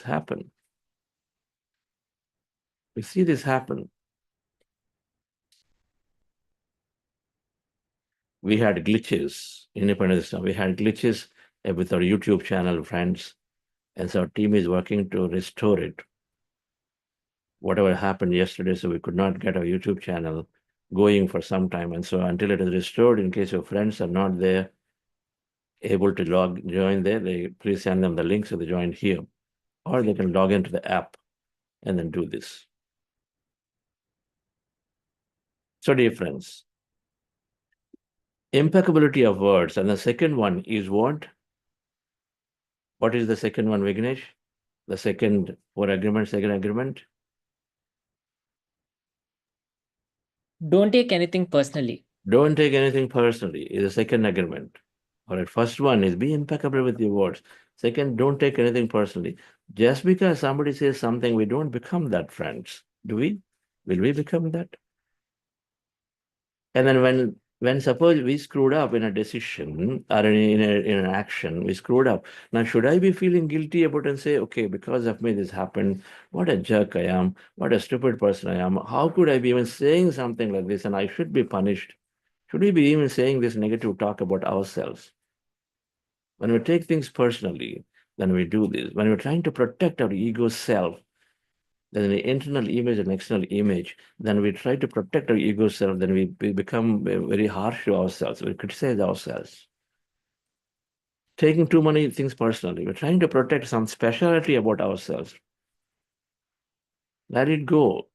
happen. We see this happen. We had glitches, independence. We had glitches with our YouTube channel, friends. And so our team is working to restore it. Whatever happened yesterday, so we could not get our YouTube channel going for some time. And so until it is restored, in case your friends are not there, able to join there, they please send them the link so they join here. Or they can log into the app and then do this. So dear friends, impeccability of words. And the second one is what? What is the second one, Vignesh? The second agreement. Don't take anything personally. Don't take anything personally is the second agreement. All right, first one is be impeccable with your words. Second, don't take anything personally. Just because somebody says something, we don't become that, friends. Do we? Will we become that? And then when suppose we screwed up in a decision or in an action, we screwed up. Now, should I be feeling guilty about it and say, okay, because of me this happened, what a jerk I am, what a stupid person I am, how could I be even saying something like this and I should be punished? Should we be even saying this negative talk about ourselves? When we take things personally, then we do this. When we're trying to protect our ego self, then the internal image and external image, then we try to protect our ego self, then we become very harsh to ourselves. We criticize ourselves. Taking too many things personally. We're trying to protect some speciality about ourselves. Let it go.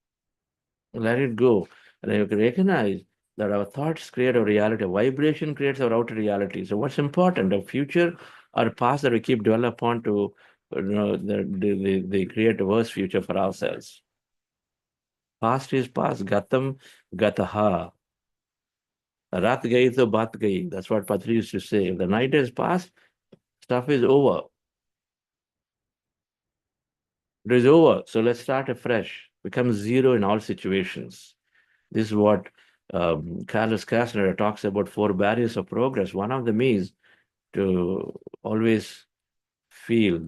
Let it go. And you can recognize that our thoughts create a reality. Vibration creates our outer reality. So what's important? The future or past that we keep dwell upon to they create a worse future for ourselves. Past is past. Gatam gataha. Rat gayi to bat gayi. That's what Patri used to say. If the night is past, stuff is over. It is over. So let's start afresh. Become zero in all situations. This is what Carlos Castaneda talks about 4 barriers of progress. One of them is to always feel,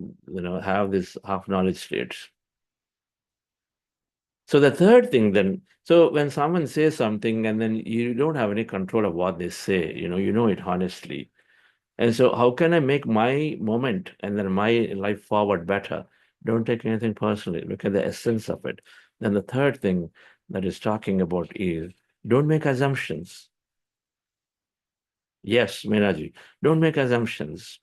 have this half knowledge states. So the third thing then, so when someone says something and then you don't have any control of what they say, you know it honestly. And so how can I make my moment and then my life forward better? Don't take anything personally. Look at the essence of it. Then the third thing that is talking about is don't make assumptions. Yes, Meenaji, don't make assumptions.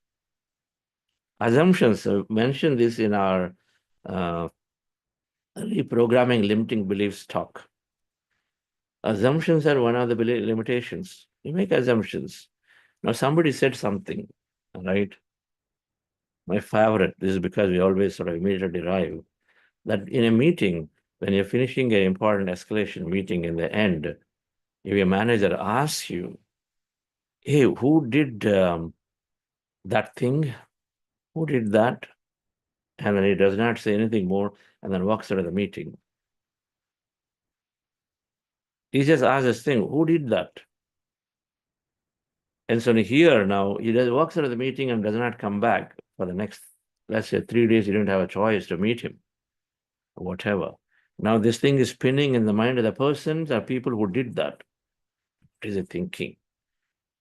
Assumptions, mention this in our reprogramming limiting beliefs talk. Assumptions are one of the limitations. You make assumptions. Now, somebody said something, right? My favorite, this is because we always sort of immediately derive that in a meeting, when you're finishing an important escalation meeting in the end, if your manager asks you, hey, who did that thing? Who did that? And then he does not say anything more and then walks out of the meeting. He just asks this thing, who did that? And so here now, he walks out of the meeting and does not come back for the next, let's say 3 days, you don't have a choice to meet him, or whatever. Now this thing is spinning in the mind of the persons or people who did that. What is he thinking?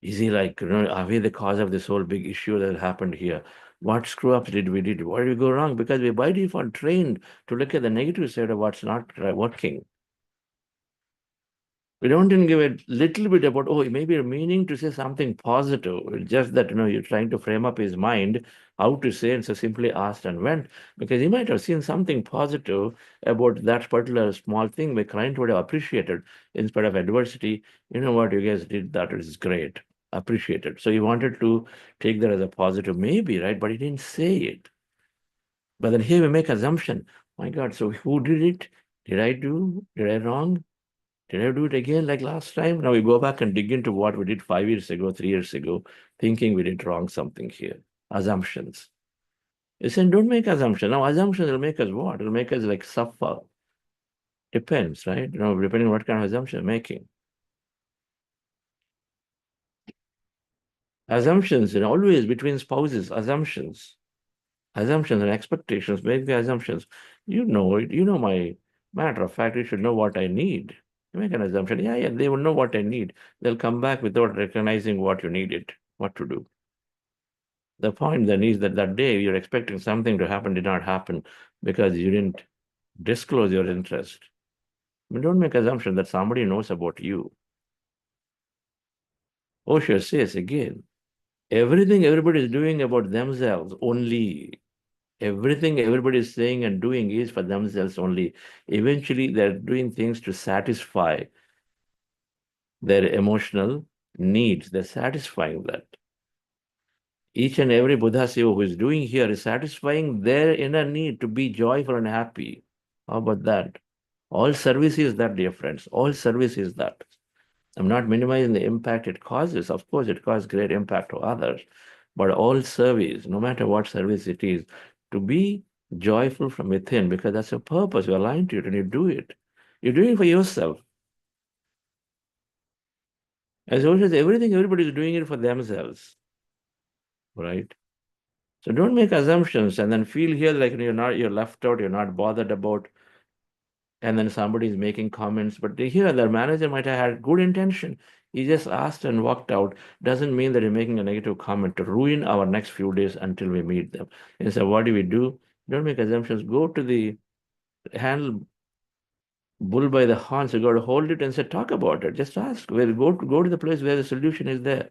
Is he like, are we the cause of this whole big issue that happened here? What screw ups did we did? Why did we go wrong? Because we by default trained to look at the negative side of what's not working. We don't even give a little bit about, oh, maybe you're meaning to say something positive. It's just that, you're trying to frame up his mind how to say, and so simply asked and went. Because he might have seen something positive about that particular small thing my client would have appreciated in spite of adversity. You know what, you guys did that, is great. Appreciated. So he wanted to take that as a positive, maybe, right? But he didn't say it. But then here we make assumption. My God, so who did it? Did I do? Did I wrong? Did I do it again like last time? Now we go back and dig into what we did 5 years ago, 3 years ago, thinking we did wrong something here. Assumptions. You said, don't make assumptions. Now, assumptions will make us what? It'll make us like suffer. Depends, right? Depending on what kind of assumption you're making. Assumptions, always between spouses, assumptions. Assumptions and expectations, make the assumptions. You know it. You know my matter of fact, you should know what I need. You make an assumption. Yeah, they will know what I need. They'll come back without recognizing what you needed, what to do. The point then is that that day you're expecting something to happen did not happen because you didn't disclose your interest. But don't make assumption that somebody knows about you. Osho says again, everything everybody is doing about themselves only. Everything everybody is saying and doing is for themselves only. Eventually, they're doing things to satisfy their emotional needs. They're satisfying that. Each and every Buddha Seva who is doing here is satisfying their inner need to be joyful and happy. How about that? All service is that, dear friends. All service is that. I'm not minimizing the impact it causes. Of course, it causes great impact to others. But all service, no matter what service it is, to be joyful from within, because that's your purpose. You're aligned to it and you do it. You're doing it for yourself. As Osho says, everything, everybody's doing it for themselves. Right? So don't make assumptions and then feel here like you're left out, you're not bothered about, and then somebody is making comments. But here, the manager might have had good intention. He just asked and walked out. Doesn't mean that you're making a negative comment to ruin our next few days until we meet them. And so, what do? Don't make assumptions. Go to the handle bull by the horns. You got to hold it and say, talk about it. Just ask. Go to the place where the solution is there.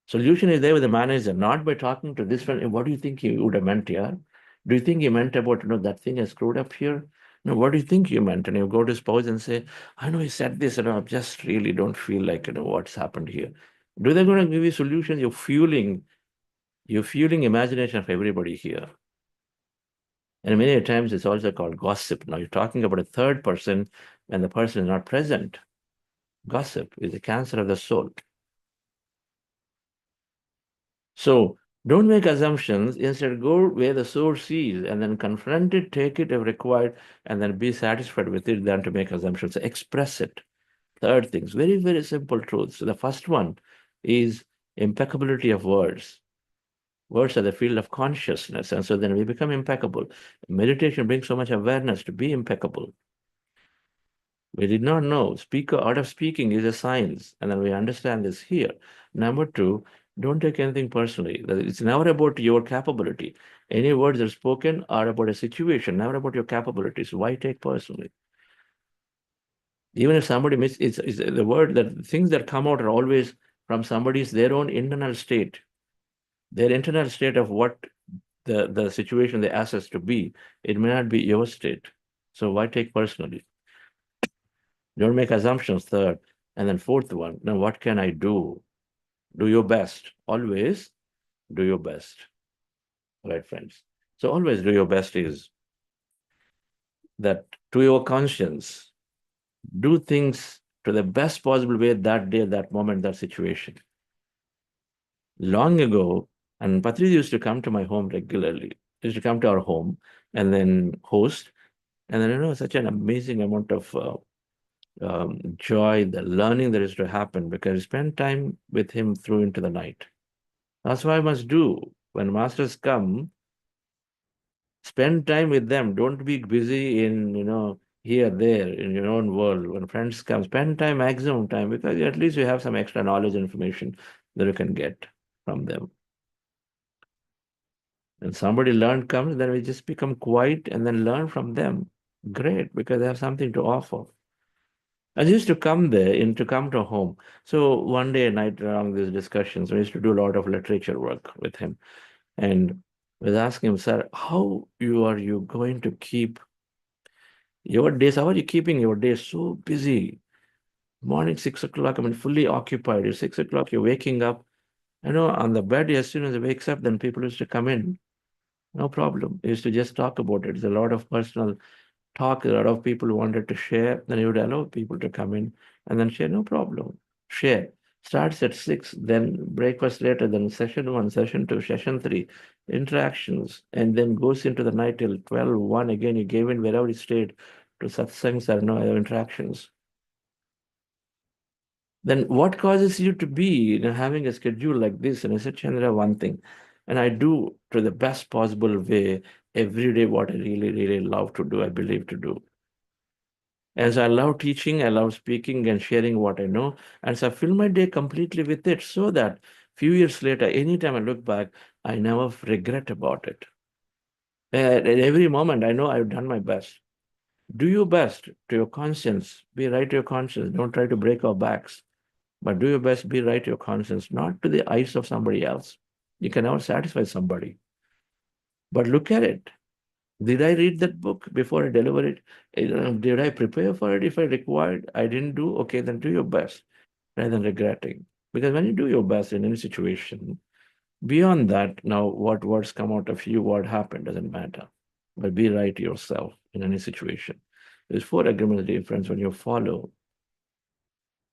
Solution is there with the manager, not by talking to this one. What do you think he would have meant here? Do you think he meant about, that thing is screwed up here? No, what do you think you meant? And you go to spouse and say, I know he said this, and I just really don't feel like, what's happened here. Do they going to give you solutions? You're fueling imagination of everybody here. And many times it's also called gossip. Now you're talking about a third person when the person is not present. Gossip is a cancer of the soul. So don't make assumptions. Instead, go where the source is and then confront it, take it if required, and then be satisfied with it than to make assumptions. Express it. Third things, very, very simple truths. So the first one is impeccability of words. Words are the field of consciousness, and so then we become impeccable. Meditation brings so much awareness to be impeccable. We did not know. Art of speaking is a science, and then we understand this here. Number two, don't take anything personally. It's never about your capability. Any words that are spoken are about a situation, never about your capabilities. Why take personally? Even if somebody it's the word that things that come out are always from somebody's their own internal state, their internal state of what the situation they ask us to be. It may not be your state. So why take personally? Don't make assumptions, third. And then fourth one, now what can I do? Do your best. Always do your best. Right, friends? So always do your best is that to your conscience, do things to the best possible way that day, that moment, that situation. Long ago, and Patri used to come to my home regularly. He used to come to our home and then host. And then, such an amazing amount of joy, the learning that is to happen because I spend time with him through into the night. That's what I must do. When masters come, spend time with them. Don't be busy in, here, there, in your own world. When friends come, spend time, maximum time, because at least you have some extra knowledge and information that you can get from them. And somebody learned comes, then we just become quiet and then learn from them. Great, because they have something to offer. I used to come there and to come to home. So one day at night around these discussions, we used to do a lot of literature work with him. And I was asking him, sir, how are you going to keep your days? How are you keeping your days so busy? Morning 6 o'clock, I mean, fully occupied. At 6 o'clock, you're waking up. On the bed, as soon as he wakes up, then people used to come in. No problem. He used to just talk about it. There's a lot of personal talk. A lot of people wanted to share. Then he would allow people to come in and then share. No problem. Share. Starts at 6, then breakfast later, then session 1, session 2, session 3, interactions, and then goes into the night till 12, 1. Again, he gave in wherever he stayed to satsangs or no other interactions. Then what causes you to be having a schedule like this? And I said, Chandra, one thing. And I do to the best possible way every day what I really, really love to do, I believe to do. As I love teaching, I love speaking and sharing what I know. And so I fill my day completely with it so that few years later, anytime I look back, I never regret about it. At every moment, I know I've done my best. Do your best to your conscience. Be right to your conscience. Don't try to break our backs, but do your best. Be right to your conscience, not to the eyes of somebody else. You can never satisfy somebody. But look at it. Did I read that book before I deliver it? Did I prepare for it if I required? I didn't do? Okay, then do your best rather than regretting. Because when you do your best in any situation, beyond that, now what words come out of you, what happened, doesn't matter. But be right to yourself in any situation. There's four agreements difference when you follow,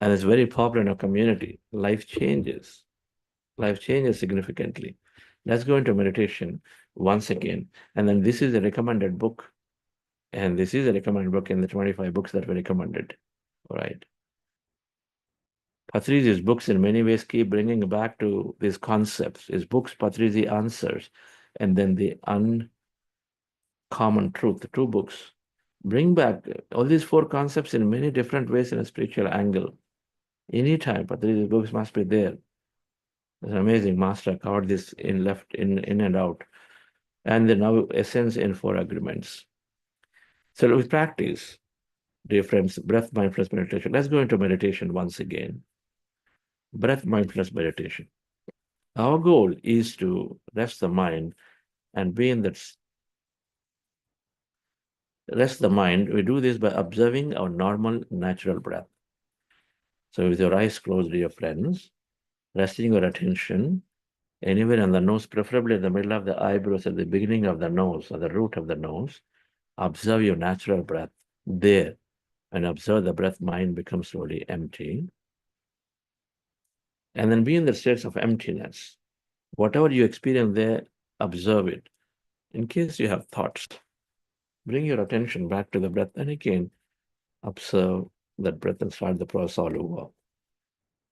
and it's very popular in our community. Life changes. Life changes significantly. Let's go into meditation once again. And then this is a recommended book. And this is a recommended book in the 25 books that were recommended. All right. Patrizi's books in many ways keep bringing back to these concepts. His books, Patrizi Answers, and then the Uncommon Truth, the two books, bring back all these four concepts in many different ways in a spiritual angle. Anytime Patrizi's books must be there. It's an amazing master, covered this in left, in and out. And the now essence in four agreements. So with practice, dear friends, breath mindfulness meditation. Let's go into meditation once again. Breath mindfulness meditation. Our goal is to rest the mind and be in that rest the mind. We do this by observing our normal natural breath. So with your eyes closed, dear friends, resting your attention anywhere on the nose, preferably in the middle of the eyebrows, at the beginning of the nose, or the root of the nose. Observe your natural breath there and observe the breath. Mind becomes slowly empty. And then be in the states of emptiness. Whatever you experience there, observe it. In case you have thoughts, bring your attention back to the breath and again observe that breath and start the process all over.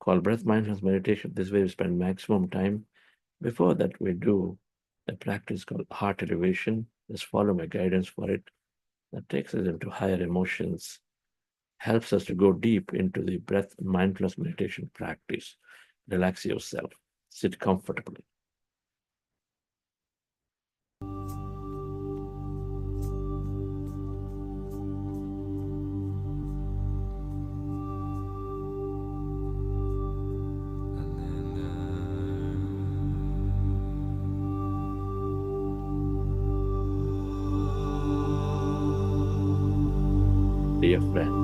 Call breath mindfulness meditation. This way we spend maximum time. Before that, we do a practice called heart elevation. Just follow my guidance for it. That takes us into higher emotions, helps us to go deep into the breath mindfulness meditation practice. Relax yourself. Sit comfortably. Dear friend,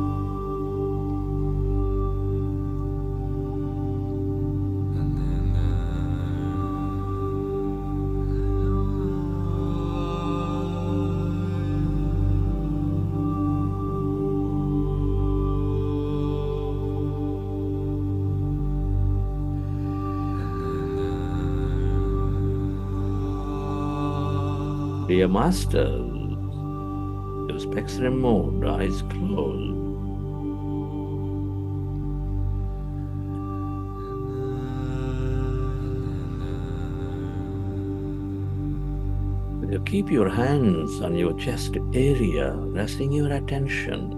dear master, your specs removed, eyes closed. You keep your hands on your chest area, resting your attention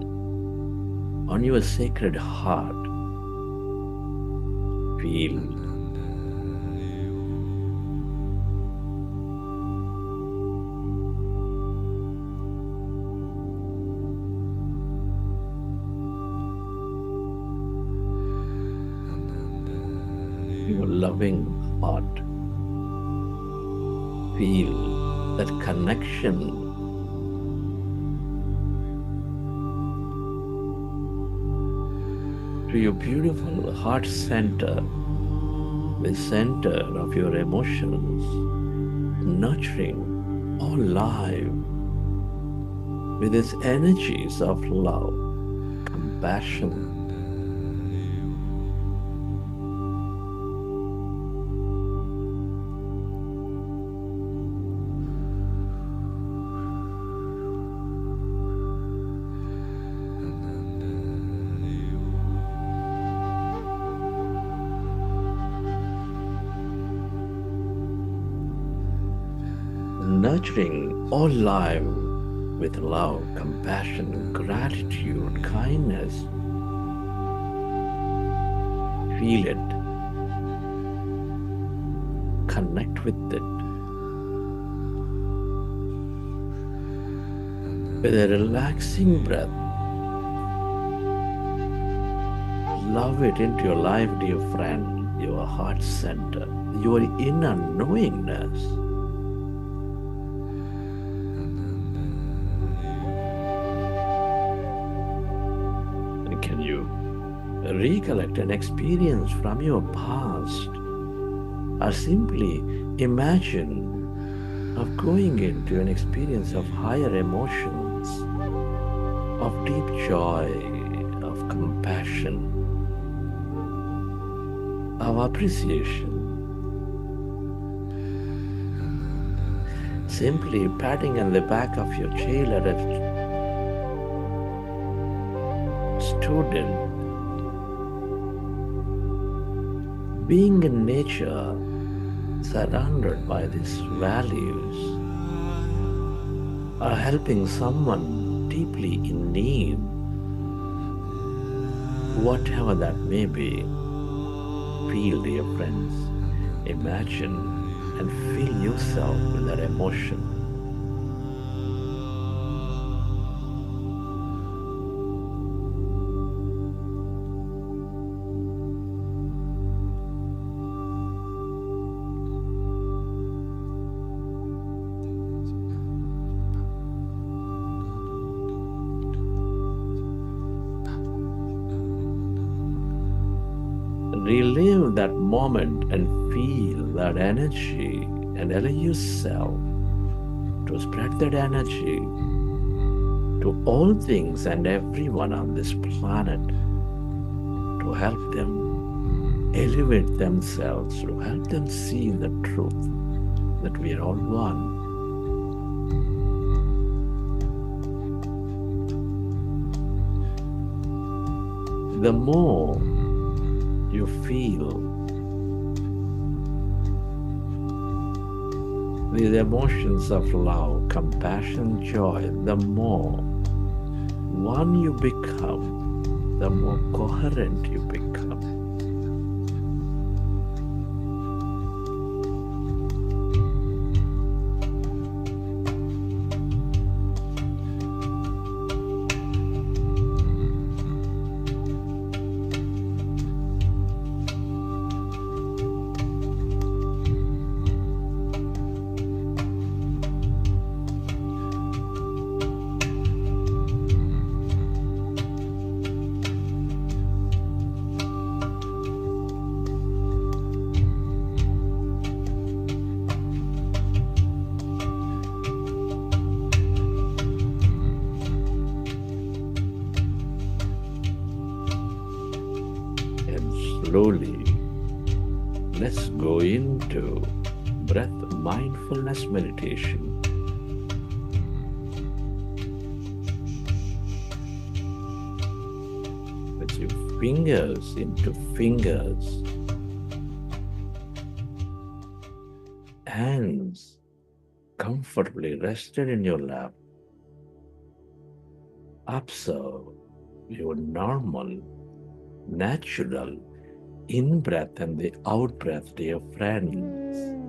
on your sacred heart. Feel your loving heart. Feel that connection to your beautiful heart center, the center of your emotions, nurturing, all alive with its energies of love, compassion, nurturing all life with love, compassion, gratitude, kindness. Feel it. Connect with it. With a relaxing breath, love it into your life, dear friend, your heart center, your inner knowingness. And can you recollect an experience from your past, or simply imagine of going into an experience of higher emotions, of deep joy, of compassion, of appreciation. Simply patting on the back of your child at a student, being in nature, surrounded by these values, or helping someone deeply in need, whatever that may be, feel, dear friends, imagine and feel yourself with that emotion. Relive that moment and feel that energy and allow yourself to spread that energy to all things and everyone on this planet, to help them elevate themselves, to help them see the truth that we are all one. The more you feel these emotions of love, compassion, joy, the more one you become, the more coherent you become. And slowly, let's go into breath mindfulness meditation. With your fingers into fingers, hands comfortably rested in your lap. Observe your normal, natural in breath and the out breath, dear friends.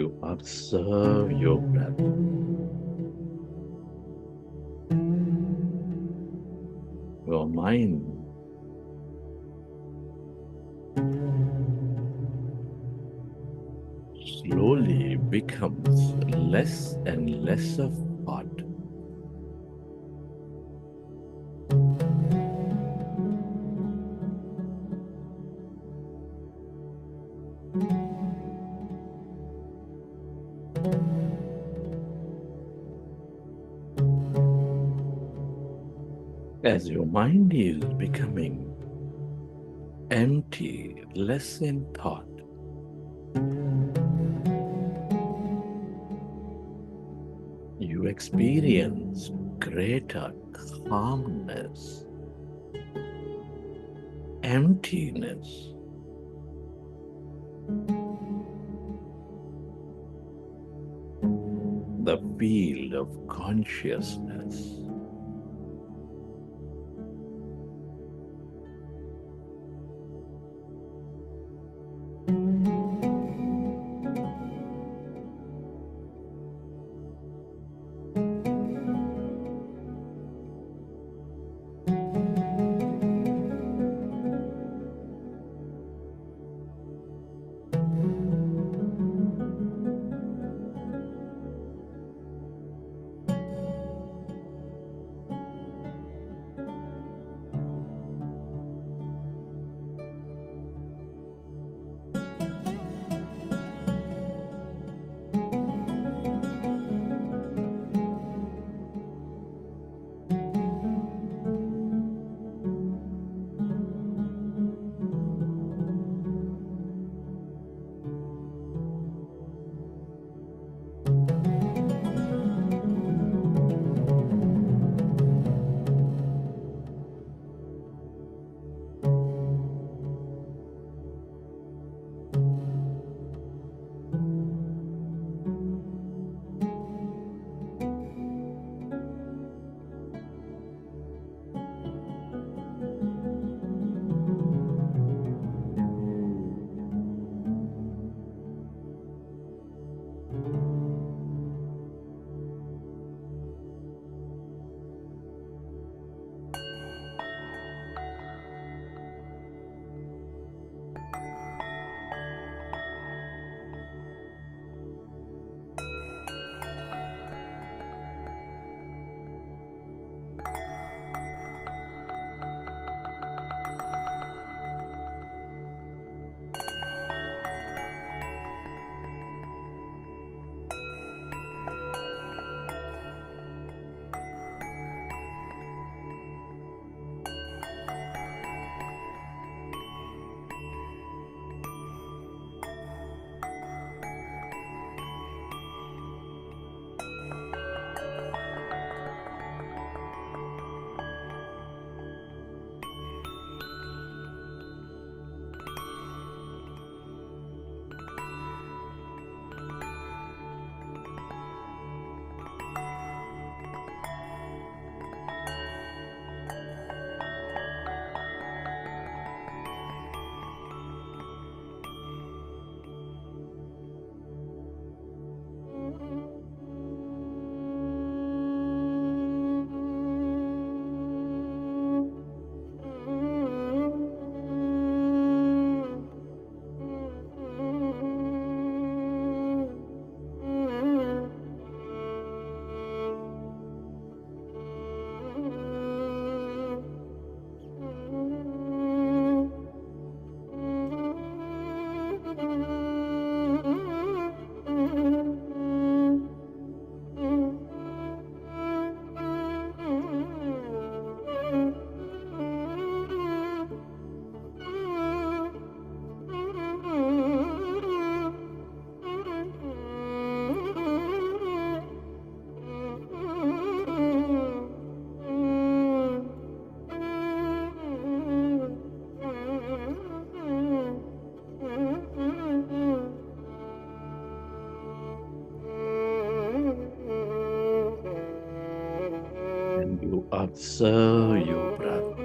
you observe your breath, your mind slowly becomes less and less of thought. As your mind is becoming empty, less in thought, you experience greater calmness, emptiness. The field of consciousness. And you observe your breath,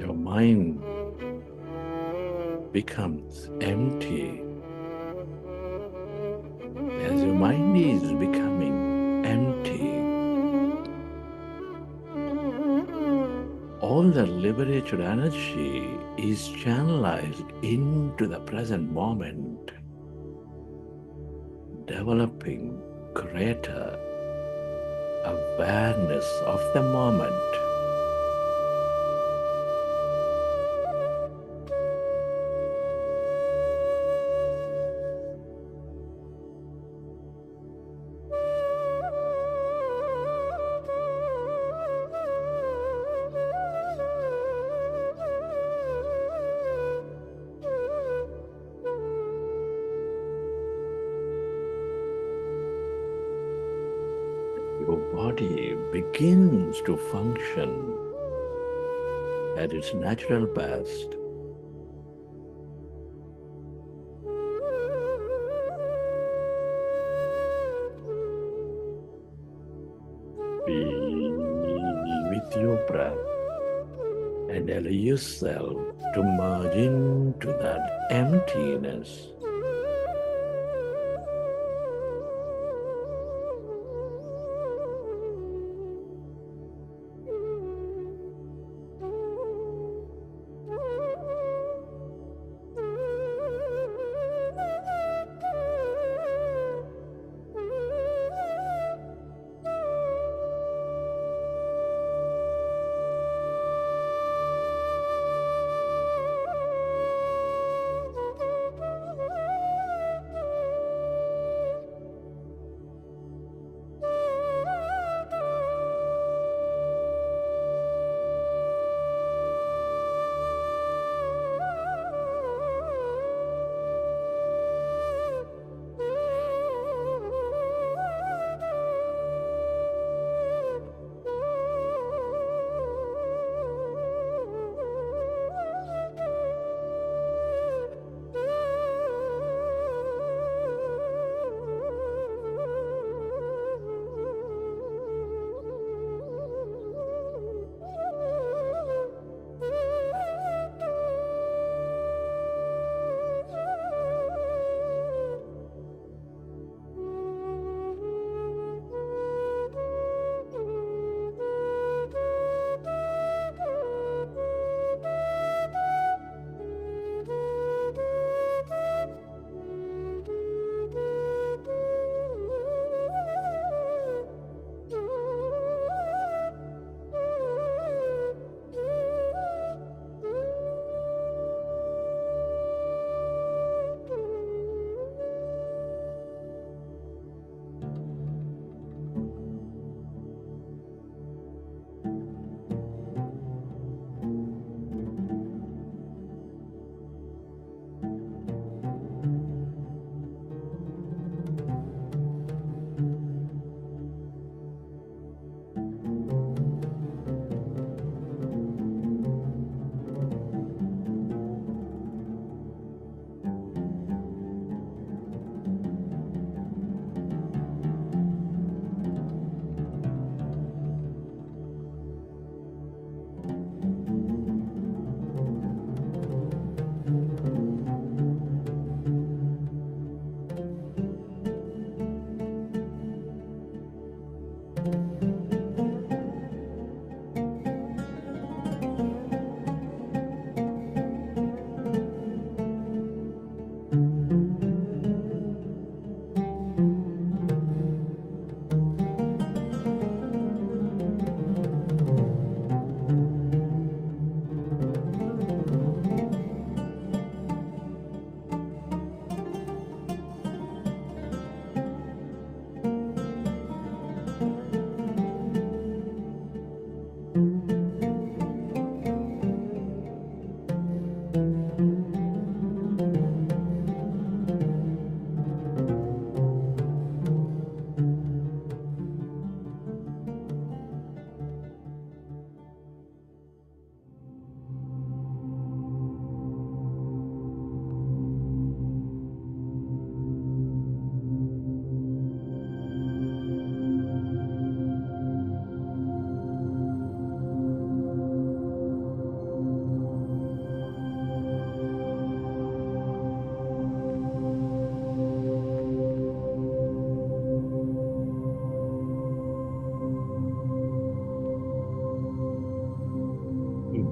your mind becomes empty, is becoming empty. All the liberated energy is channelized into the present moment, developing greater awareness of the moment. Your body begins to function at its natural best. Be with your breath and allow yourself to merge into that emptiness.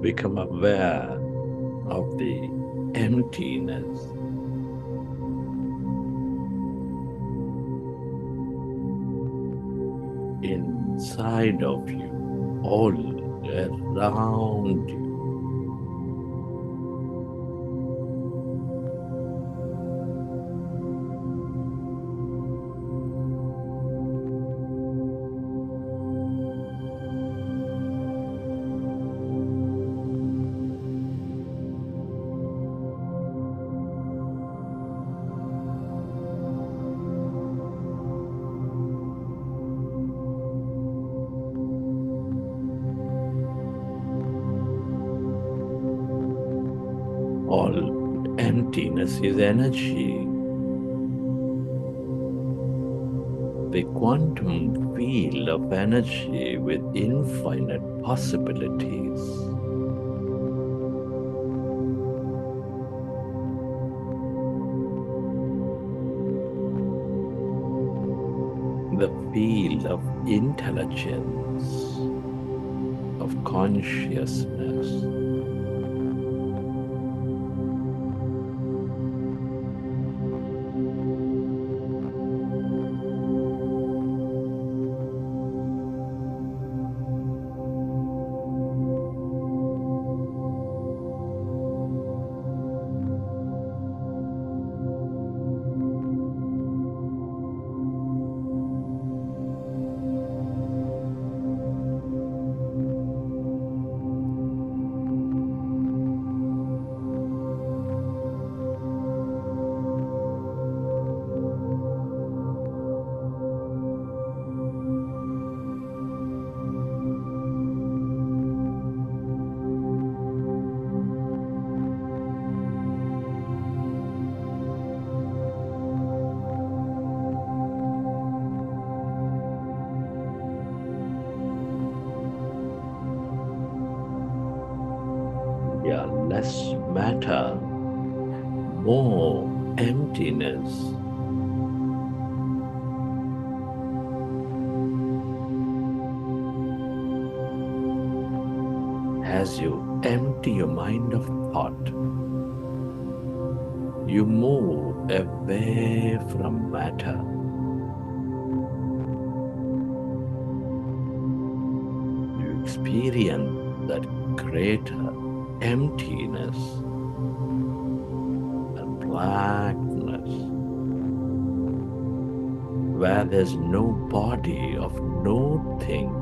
become aware of the emptiness. Inside of you, all around you. All emptiness is energy. The quantum field of energy with infinite possibilities. The field of intelligence, of consciousness. Yeah, less matter, more emptiness. As you empty your mind of thought, you move away from matter. You experience that greater emptiness and blackness, where there's no body of no thing.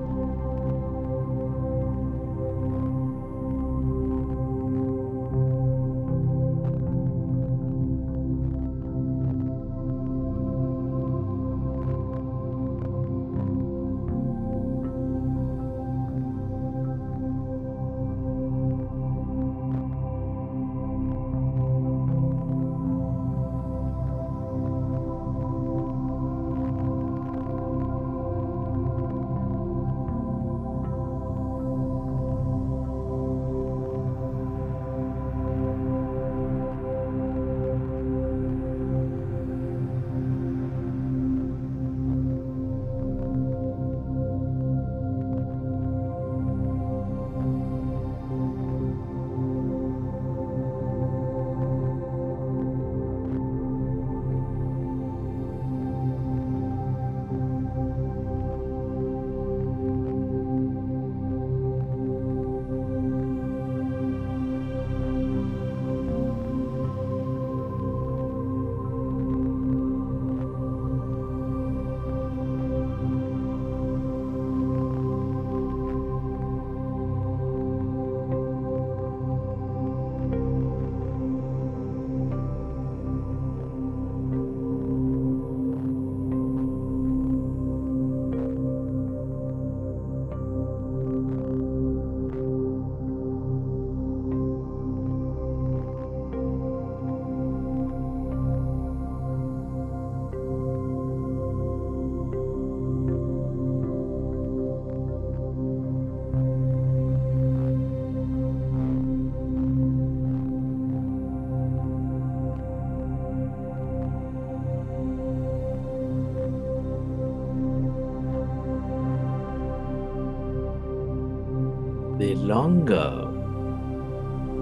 The longer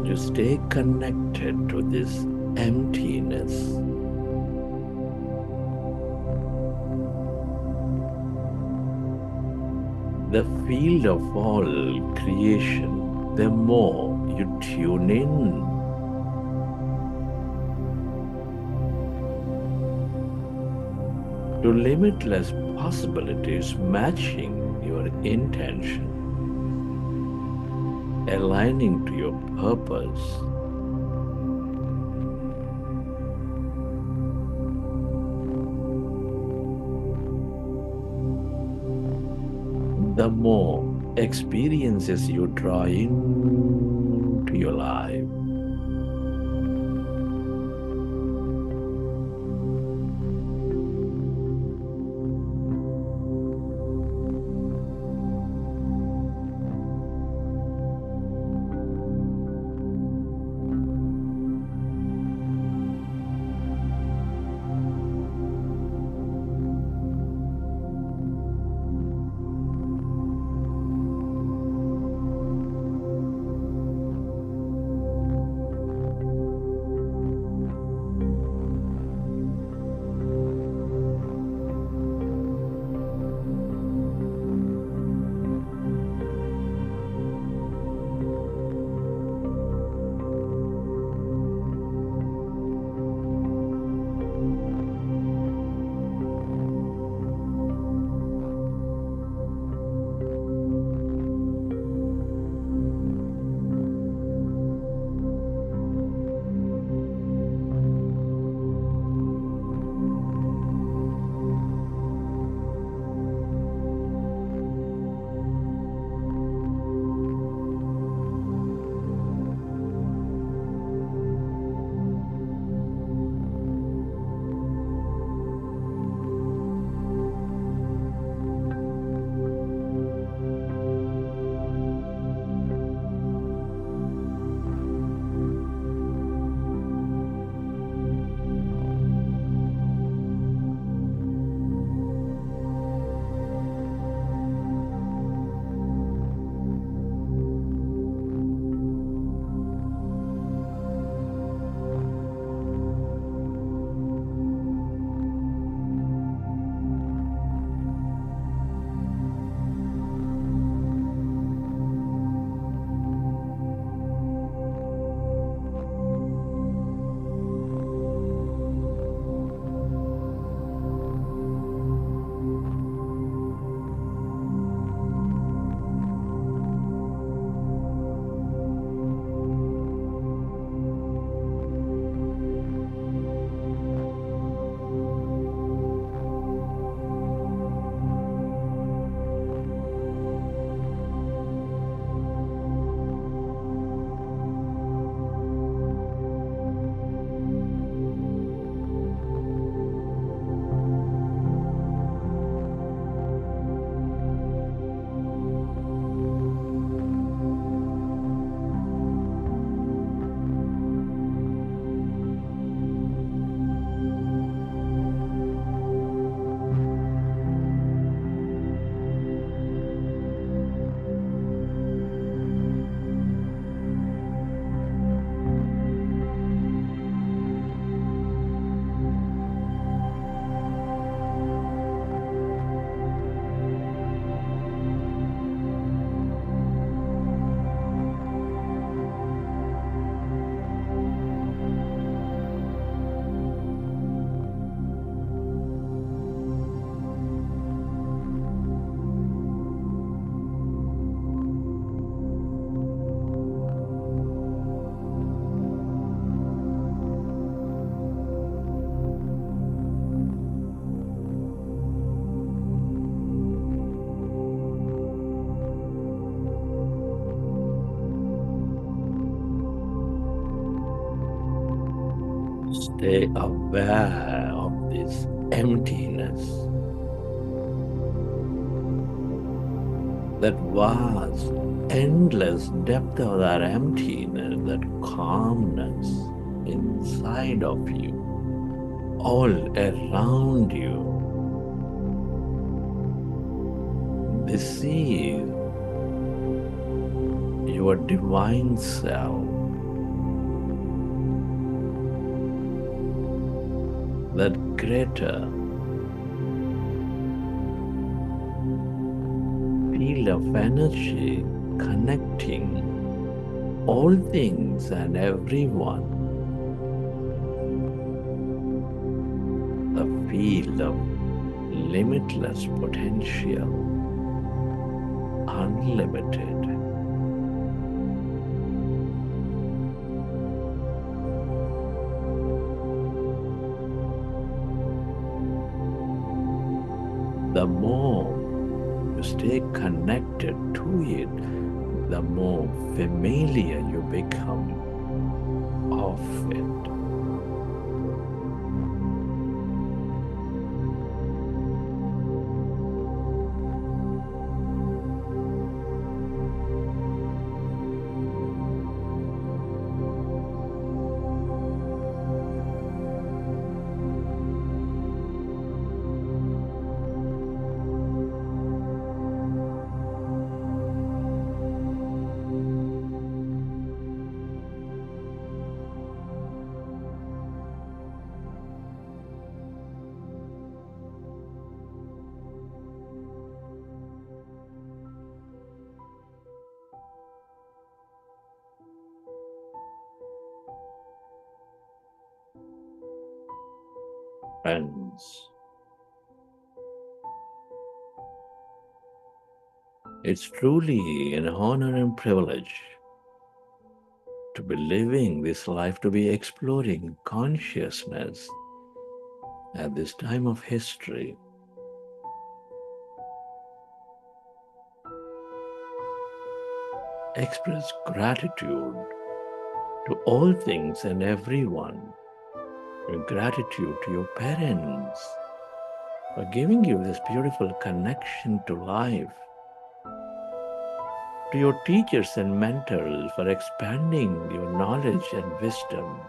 to stay connected to this emptiness. The field of all creation, the more you tune in, to limitless possibilities matching your intention, aligning to your purpose. The more experiences you draw into your life, stay aware of this emptiness, that vast, endless depth of that emptiness, that calmness inside of you, all around you. This is your divine self, that greater field of energy connecting all things and everyone, the field of limitless potential, unlimited. The more you stay connected to it, the more familiar you become of it. Friends, it's truly an honor and privilege to be living this life, to be exploring consciousness at this time of history. Express gratitude to all things and everyone. Your gratitude to your parents for giving you this beautiful connection to life, to your teachers and mentors for expanding your knowledge and wisdom.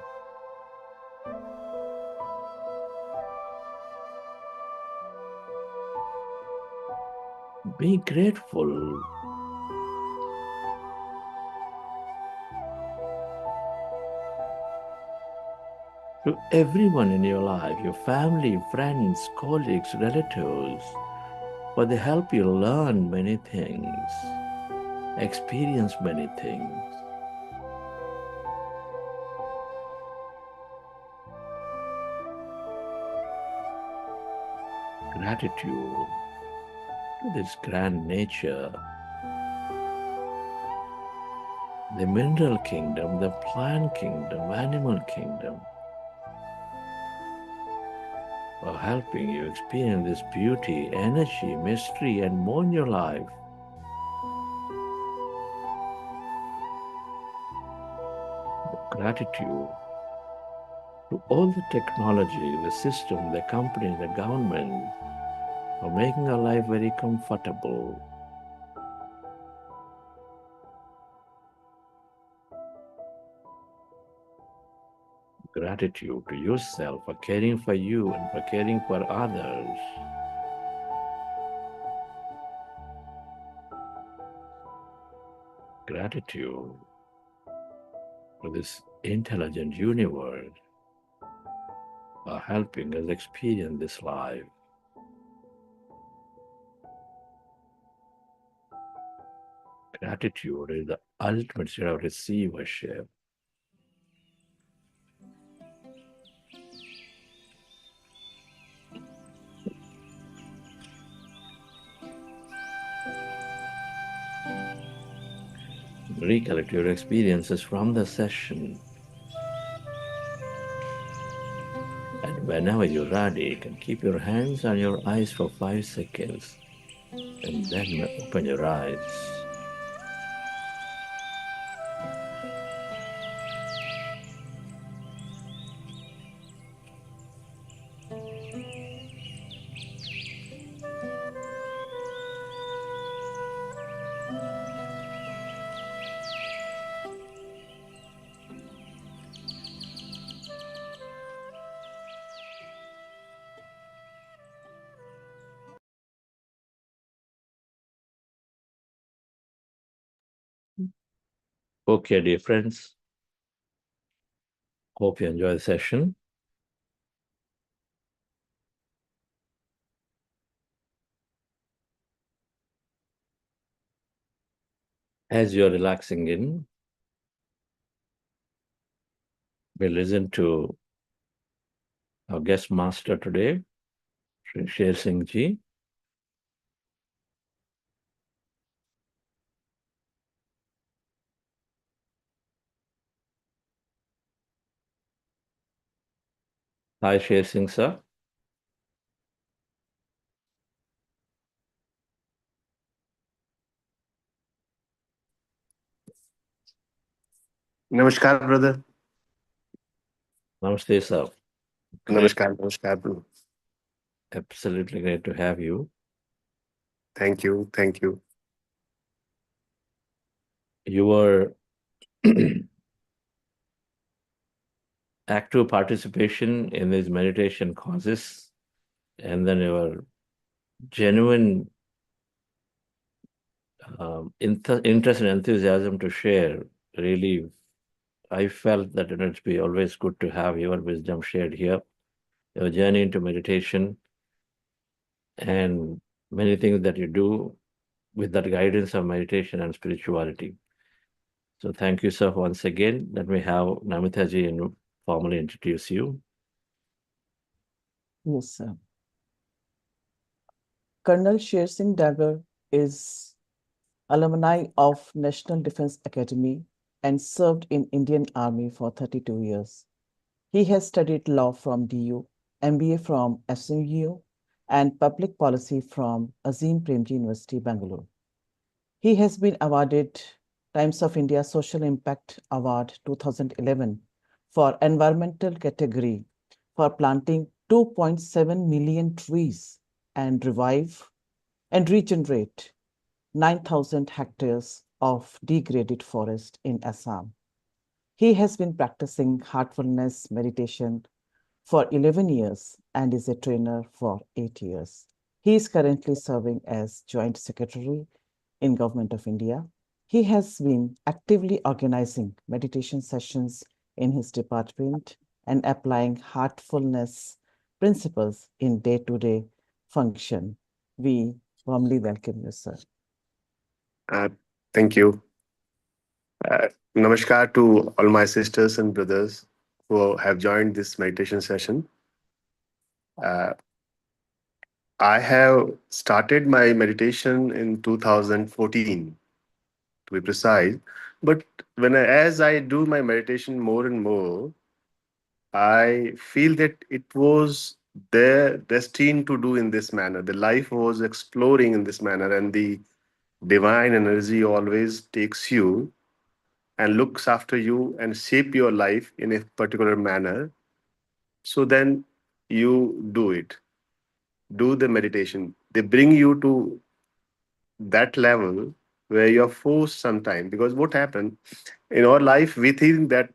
Be grateful to everyone in your life, your family, friends, colleagues, relatives, for they help you learn many things, experience many things. Gratitude to this grand nature, the mineral kingdom, the plant kingdom, animal kingdom, for helping you experience this beauty, energy, mystery, and more in your life. Gratitude to all the technology, the system, the company, the government, for making our life very comfortable. Gratitude to yourself for caring for you and for caring for others. Gratitude for this intelligent universe for helping us experience this life. Gratitude is the ultimate state of receivership. Recollect your experiences from the session. And whenever you're ready, you can keep your hands on your eyes for 5 seconds and then open your eyes. Okay, dear friends, hope you enjoy the session. As you're relaxing in, we'll listen to our guest master today, Sri Sher Singh Ji. Hi, Sher Singh sir. Namaskar, brother. Namaste, sir. Great. Namaskar, bro. Absolutely great to have you. Thank you. Thank you. Your active participation in these meditation causes, and then your genuine interest and enthusiasm to share, really, I felt that it'd be always good to have your wisdom shared here, your journey into meditation, and many things that you do with that guidance of meditation and spirituality. So thank you, sir, once again. Let me have Namitaji formally introduce you. Yes, sir. Colonel Sher Singh Dagger is alumni of National Defense Academy and served in Indian Army for 32 years. He has studied law from DU, MBA from SMU, and public policy from Azim Premji University, Bangalore. He has been awarded Times of India Social Impact Award 2011 for environmental category for planting 2.7 million trees and regenerate 9,000 hectares of degraded forest in Assam. He has been practicing heartfulness meditation for 11 years and is a trainer for 8 years. He is currently serving as Joint Secretary in Government of India. He has been actively organizing meditation sessions in his department and applying heartfulness principles in day-to-day function. We warmly welcome you, sir. Uh, Thank you. Namaskar to all my sisters and brothers who have joined this meditation session. Uh, I have started my meditation in 2014, to be precise. But as I do my meditation more and more, I feel that it was their destined to do in this manner. The life was exploring in this manner, and the divine energy always takes you and looks after you and shape your life in a particular manner. So then you do it, do the meditation. They bring you to that level where you're forced sometime, because what happened in our life, we think that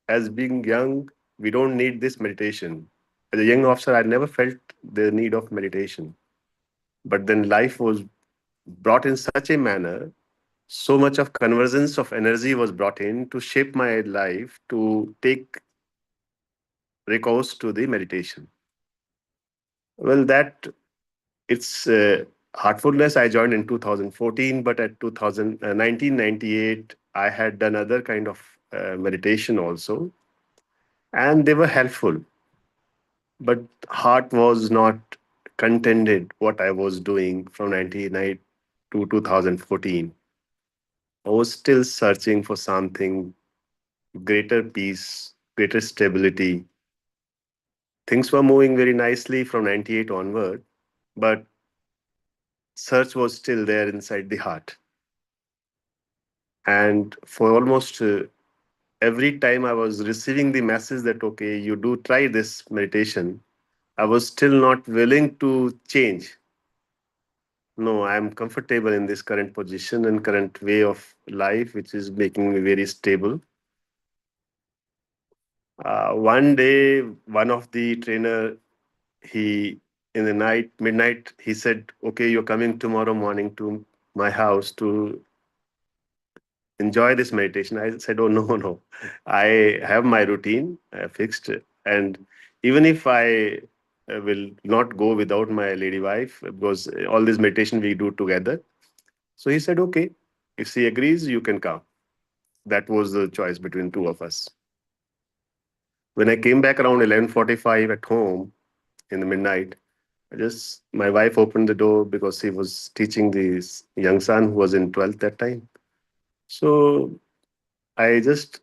as being young, we don't need this meditation. As a young officer, I never felt the need of meditation. But then life was brought in such a manner, so much of convergence of energy was brought in to shape my life to take recourse to the meditation. Well, that it's heartfulness. I joined in 2014, but at 1998, I had done other kind of meditation also, and they were helpful. But heart was not contented what I was doing from 1998 to 2014. I was still searching for something greater peace, greater stability. Things were moving very nicely from 98 onward, but search was still there inside the heart. And for almost every time I was receiving the message that, okay, you do try this meditation, I was still not willing to change. No, I'm comfortable in this current position and current way of life, which is making me very stable. One day, one of the trainer, he in the midnight, he said, "Okay, you're coming tomorrow morning to my house to enjoy this meditation." I said, "Oh no, no, I have my routine fixed, and even if I will not go without my lady wife, because all this meditation we do together." So he said, "Okay." If she agrees, you can come. That was the choice between two of us. When I came back around 11:45 at home in the midnight, my wife opened the door because she was teaching this young son who was in 12th that time. So I just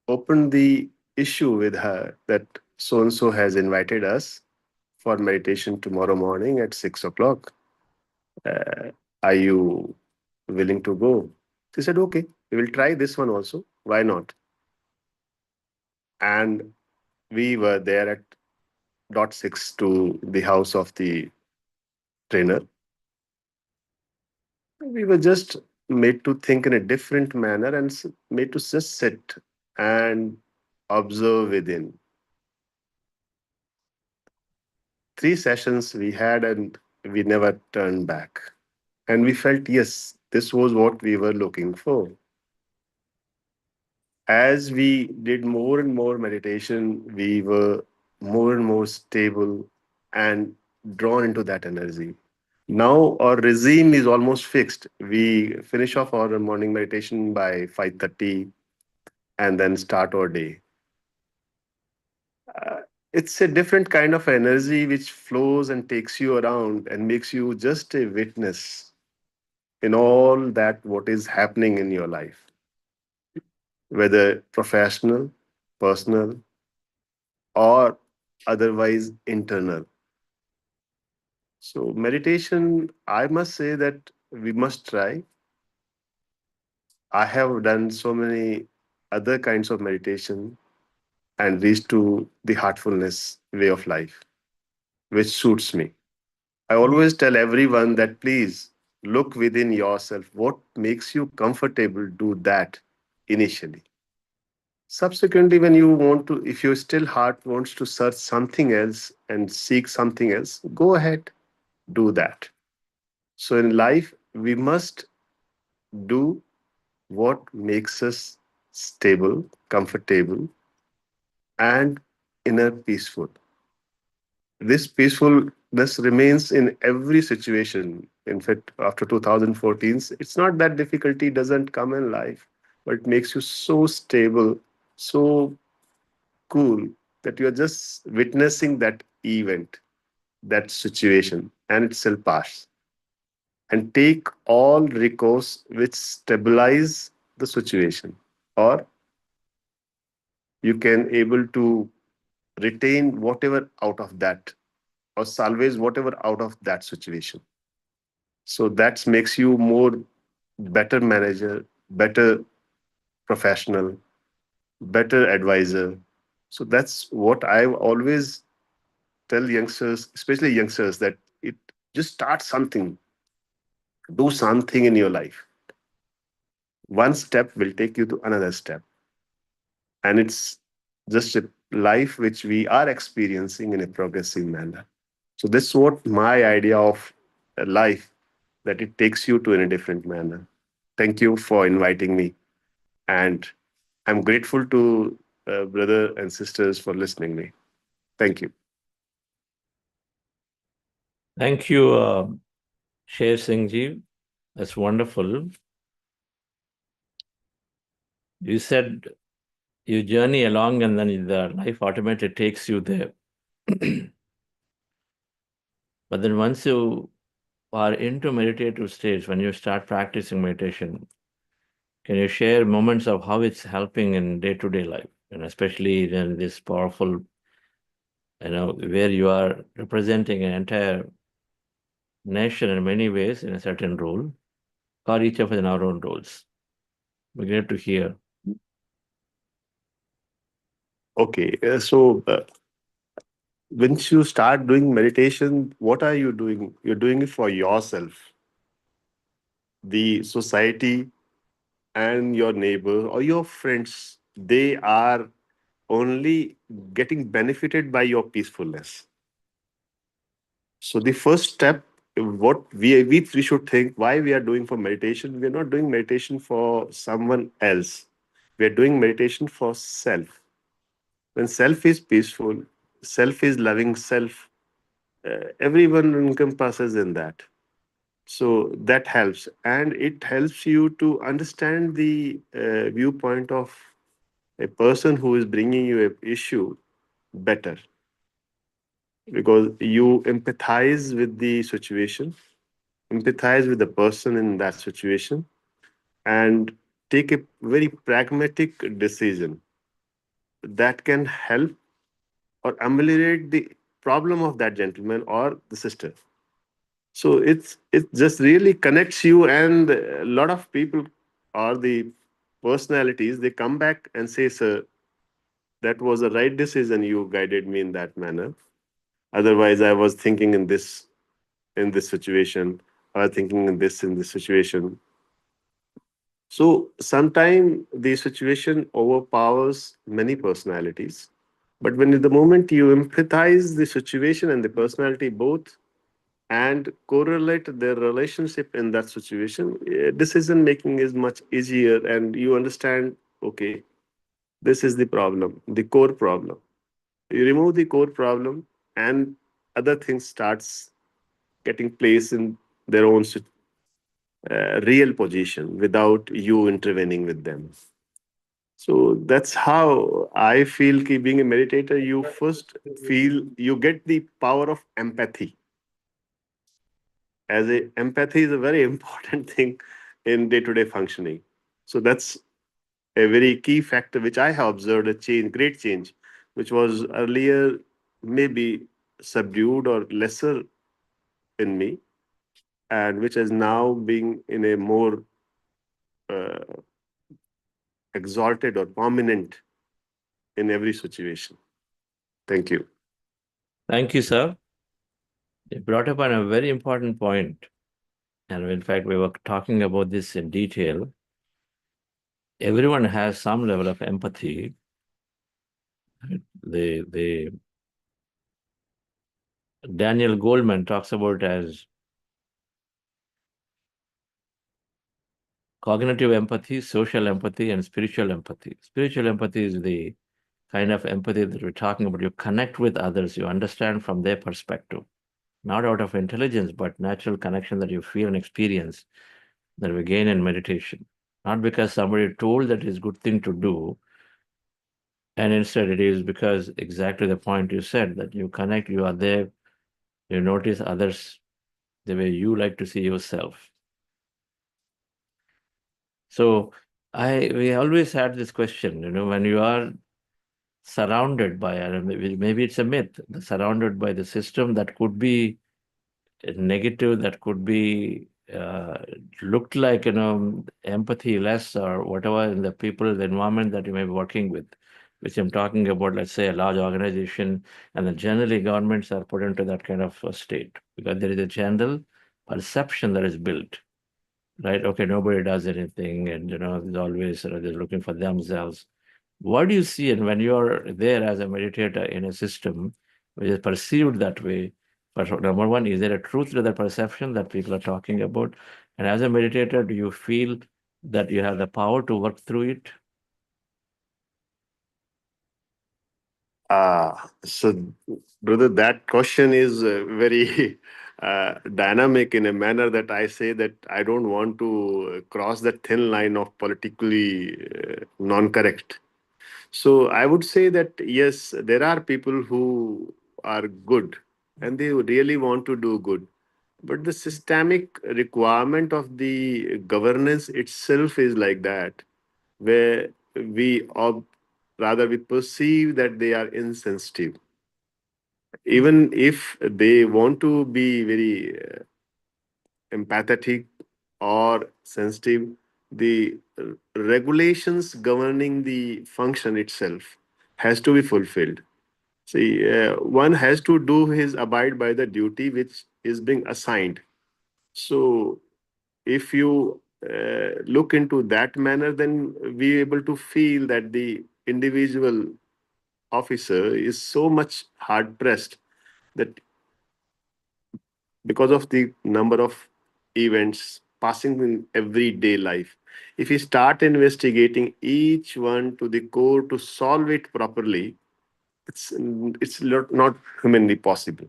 opened the issue with her that so and so has invited us for meditation tomorrow morning at 6 o'clock. Uh, are you willing to go? She said, okay, we will try this one also. Why not? And we were there at dot six to the house of the trainer. We were just made to think in a different manner and made to just sit and observe within. 3 sessions we had and we never turned back. And we felt, yes, this was what we were looking for. As we did more and more meditation, we were more and more stable and drawn into that energy. Now our regime is almost fixed. We finish off our morning meditation by 5:30 and then start our day. Uh, it's a different kind of energy which flows and takes you around and makes you just a witness in all that what is happening in your life, whether professional, personal, or otherwise internal. So, meditation, I must say that we must try. I have done so many other kinds of meditation and reached to the heartfulness way of life, which suits me. I always tell everyone that please look within yourself. What makes you comfortable, do that initially. Subsequently, when you want to, if your still heart wants to search something else and seek something else, go ahead, do that. So in life, we must do what makes us stable, comfortable, and inner peaceful. This peacefulness remains in every situation. In fact, after 2014, it's not that difficulty doesn't come in life, but it makes you so stable, so cool that you're just witnessing that event, that situation, and it still pass. And take all recourse which stabilize the situation, or you can able to retain whatever out of that or salvage whatever out of that situation. So that makes you more better manager, better professional, better advisor. So that's what I always tell youngsters, especially youngsters, that it just start something, do something in your life. One step will take you to another step. And it's just a life which we are experiencing in a progressive manner. So this is what my idea of a life, that it takes you to in a different manner. Thank you for inviting me. And I'm grateful to brother and sisters for listening me. Thank you. Thank you, Sher Singh Ji. That's wonderful. You said you journey along and then the life automatically takes you there. But then once you are into meditative stage, when you start practicing meditation, can you share moments of how it's helping in day-to-day life? And especially in this powerful, where you are representing an entire nation in many ways in a certain role, or each of us in our own roles. We're glad to hear. Okay. So once you start doing meditation, what are you doing? You're doing it for yourself, the society, and your neighbor or your friends. They are only getting benefited by your peacefulness. So the first step, what we should think why we are doing for meditation. We are not doing meditation for someone else. We are doing meditation for self. When self is peaceful, self is loving self, everyone encompasses in that. So that helps, and it helps you to understand the viewpoint of a person who is bringing you a issue better, because you empathize with the situation, empathize with the person in that situation, and take a very pragmatic decision that can help or ameliorate the problem of that gentleman or the sister. So it just really connects you, and a lot of people or the personalities, they come back and say, "Sir, that was the right decision. You guided me in that manner. Otherwise, I was thinking in this situation, or thinking in this situation." So sometimes the situation overpowers many personalities. But when the moment you empathize the situation and the personality both, and correlate their relationship in that situation, decision making is much easier, and you understand, okay, this is the problem, the core problem. You remove the core problem, and other things starts getting placed in their own real position without you intervening with them. So that's how I feel ki being a meditator, you first feel you get the power of empathy. As a empathy is a very important thing in day-to-day functioning. So that's a very key factor which I have observed a change, great change, which was earlier maybe subdued or lesser in me, and which is now being in a more uh, exalted or prominent in every situation. Thank you. Thank you, sir. You brought up on a very important point. And in fact, we were talking about this in detail. Everyone has some level of empathy. The Daniel Goleman talks about as cognitive empathy, social empathy, and spiritual empathy. Spiritual empathy is the kind of empathy that we're talking about. You connect with others, you understand from their perspective, not out of intelligence, but natural connection that you feel and experience that we gain in meditation. Not because somebody told that is a good thing to do, and instead it is because exactly the point you said, that you connect, you are there, you notice others the way you like to see yourself. So we always had this question, when you are surrounded by, maybe it's a myth, surrounded by the system that could be negative, that could be looked like, empathy less or whatever in the people, the environment that you may be working with, which I'm talking about, let's say a large organization, and then generally governments are put into that kind of a state because there is a general perception that is built. Right? Okay, nobody does anything, and there's always they're looking for themselves. What do you see, and when you're there as a meditator in a system which is perceived that way? But number one, is there a truth to the perception that people are talking about? And as a meditator, do you feel that you have the power to work through it? So, brother, that question is very dynamic in a manner that I say that I don't want to cross that thin line of politically non-correct. So I would say that yes, there are people who are good and they really want to do good. But the systemic requirement of the governance itself is like that, where rather we perceive that they are insensitive. Even if they want to be very empathetic or sensitive, the regulations governing the function itself has to be fulfilled. See, one has to do his abide by the duty which is being assigned. So, if you look into that manner, then we able to feel that the individual officer is so much hard pressed that because of the number of events passing in everyday life, if we start investigating each one to the core to solve it properly, it's not humanly possible.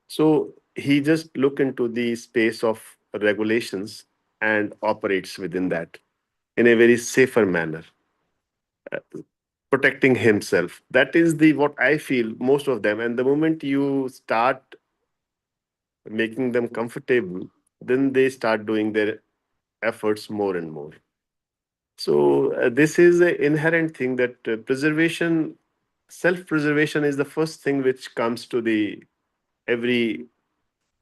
So he just look into the space of regulations and operates within that in a very safer manner, protecting himself. That is the what I feel most of them. And the moment you start making them comfortable, then they start doing their efforts more and more. So this is an inherent thing that preservation, self-preservation is the first thing which comes to the every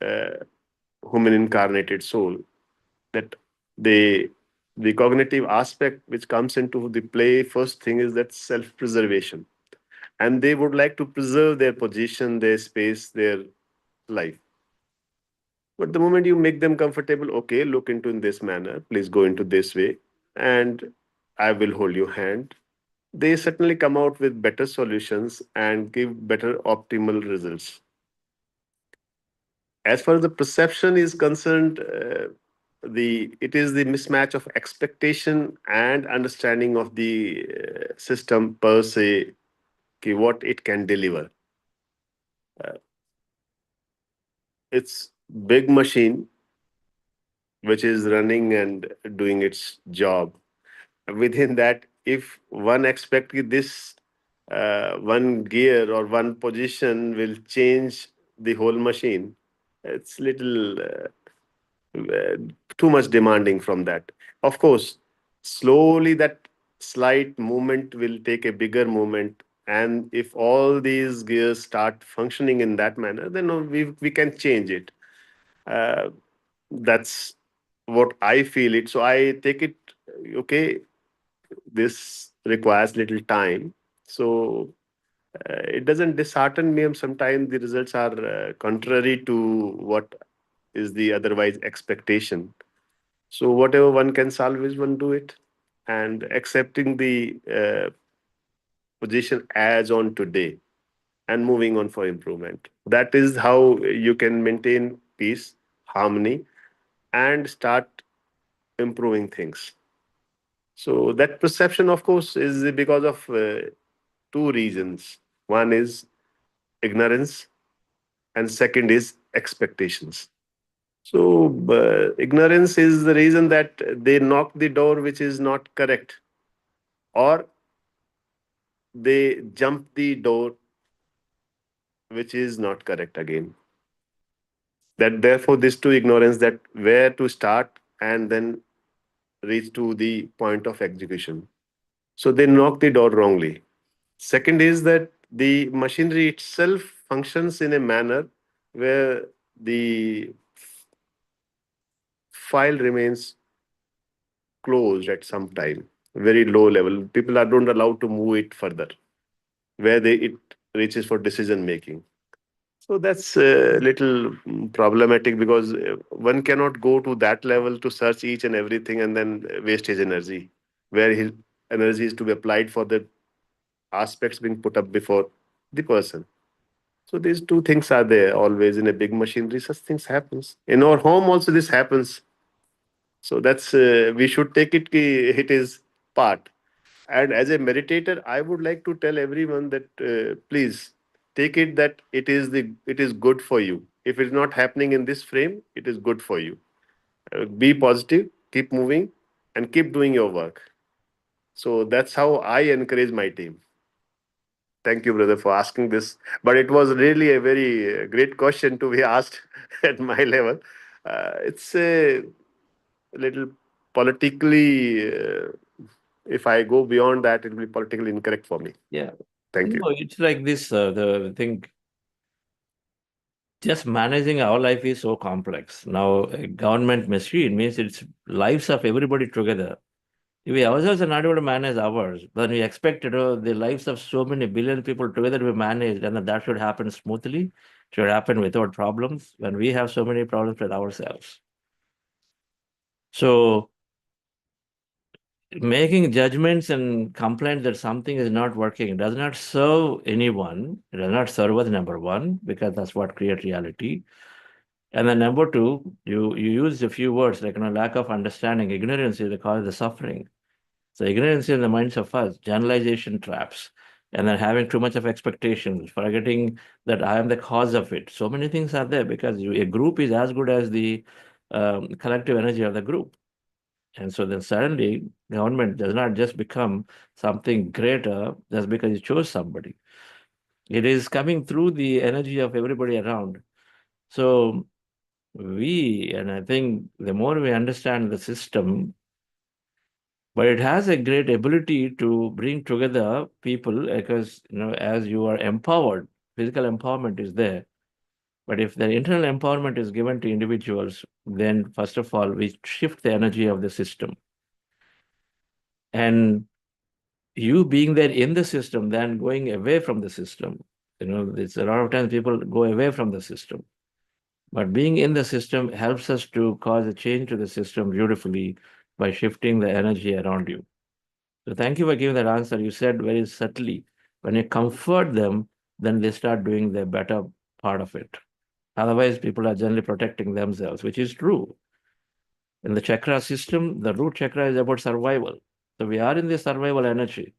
uh, human incarnated soul. That they the cognitive aspect which comes into the play first thing is that self-preservation, and they would like to preserve their position, their space, their life. But the moment you make them comfortable, okay, look into in this manner, please go into this way, and I will hold your hand, they certainly come out with better solutions and give better optimal results. As far as the perception is concerned, the it is the mismatch of expectation and understanding of the system per se, what it can deliver. It's big machine which is running and doing its job. Within that, if one expect this one gear or one position will change the whole machine, it's little uh, too much demanding from that. Of course, slowly that slight movement will take a bigger movement. And if all these gears start functioning in that manner, then we can change it. Uh, that's what I feel it. So I take it, okay, this requires little time. So it doesn't dishearten me. And sometimes the results are contrary to what is the otherwise expectation. So whatever one can salvage, one do it, and accepting the position as on today and moving on for improvement. That is how you can maintain peace, harmony, and start improving things. So that perception, of course, is because of two reasons. One is ignorance, and second is expectations. So ignorance is the reason that they knock the door which is not correct, or they jump the door which is not correct again. That therefore these two ignorance, that where to start and then reach to the point of execution. So they knock the door wrongly. Second is that the machinery itself functions in a manner where the file remains closed at some time, very low level. People are not allowed to move it further, where it reaches for decision making. So that's a little problematic, because one cannot go to that level to search each and everything and then waste his energy, where his energy is to be applied for the aspects being put up before the person. So these two things are there always in a big machinery. Such things happens in our home also. This happens. So that's we should take it. It is part. And as a meditator, I would like to tell everyone that please take it that it is good for you. If it's not happening in this frame, it is good for you. Be positive, keep moving, and keep doing your work. So that's how I encourage my team. Thank you, brother, for asking this. But it was really a very great question to be asked at my level. It's a little politically, if I go beyond that, it will be politically incorrect for me. Yeah. Thank you. No, it's like this. The thing, just managing our life is so complex. Now, a government machine means it's lives of everybody together. If we ourselves are not able to manage ours, then we expect the lives of so many billion people together to be managed, and that should happen smoothly, should happen without problems, when we have so many problems with ourselves. So making judgments and complaints that something is not working does not serve anyone. It does not serve us, number one, because that's what creates reality. And then number two, you use a few words like lack of understanding, ignorance is the cause of the suffering. So ignorance in the minds of us, generalization traps, and then having too much of expectations, forgetting that I am the cause of it. So many things are there, because a group is as good as the collective energy of the group. And so then suddenly government does not just become something greater just because you chose somebody. It is coming through the energy of everybody around. So and I think the more we understand the system, but it has a great ability to bring together people because, as you are empowered, physical empowerment is there. But if the internal empowerment is given to individuals, then first of all, we shift the energy of the system. And you being there in the system, then going away from the system. It's a lot of times people go away from the system. But being in the system helps us to cause a change to the system beautifully by shifting the energy around you. So thank you for giving that answer. You said very subtly, when you comfort them, then they start doing the better part of it. Otherwise, people are generally protecting themselves, which is true. In the chakra system, the root chakra is about survival. So we are in the survival energy.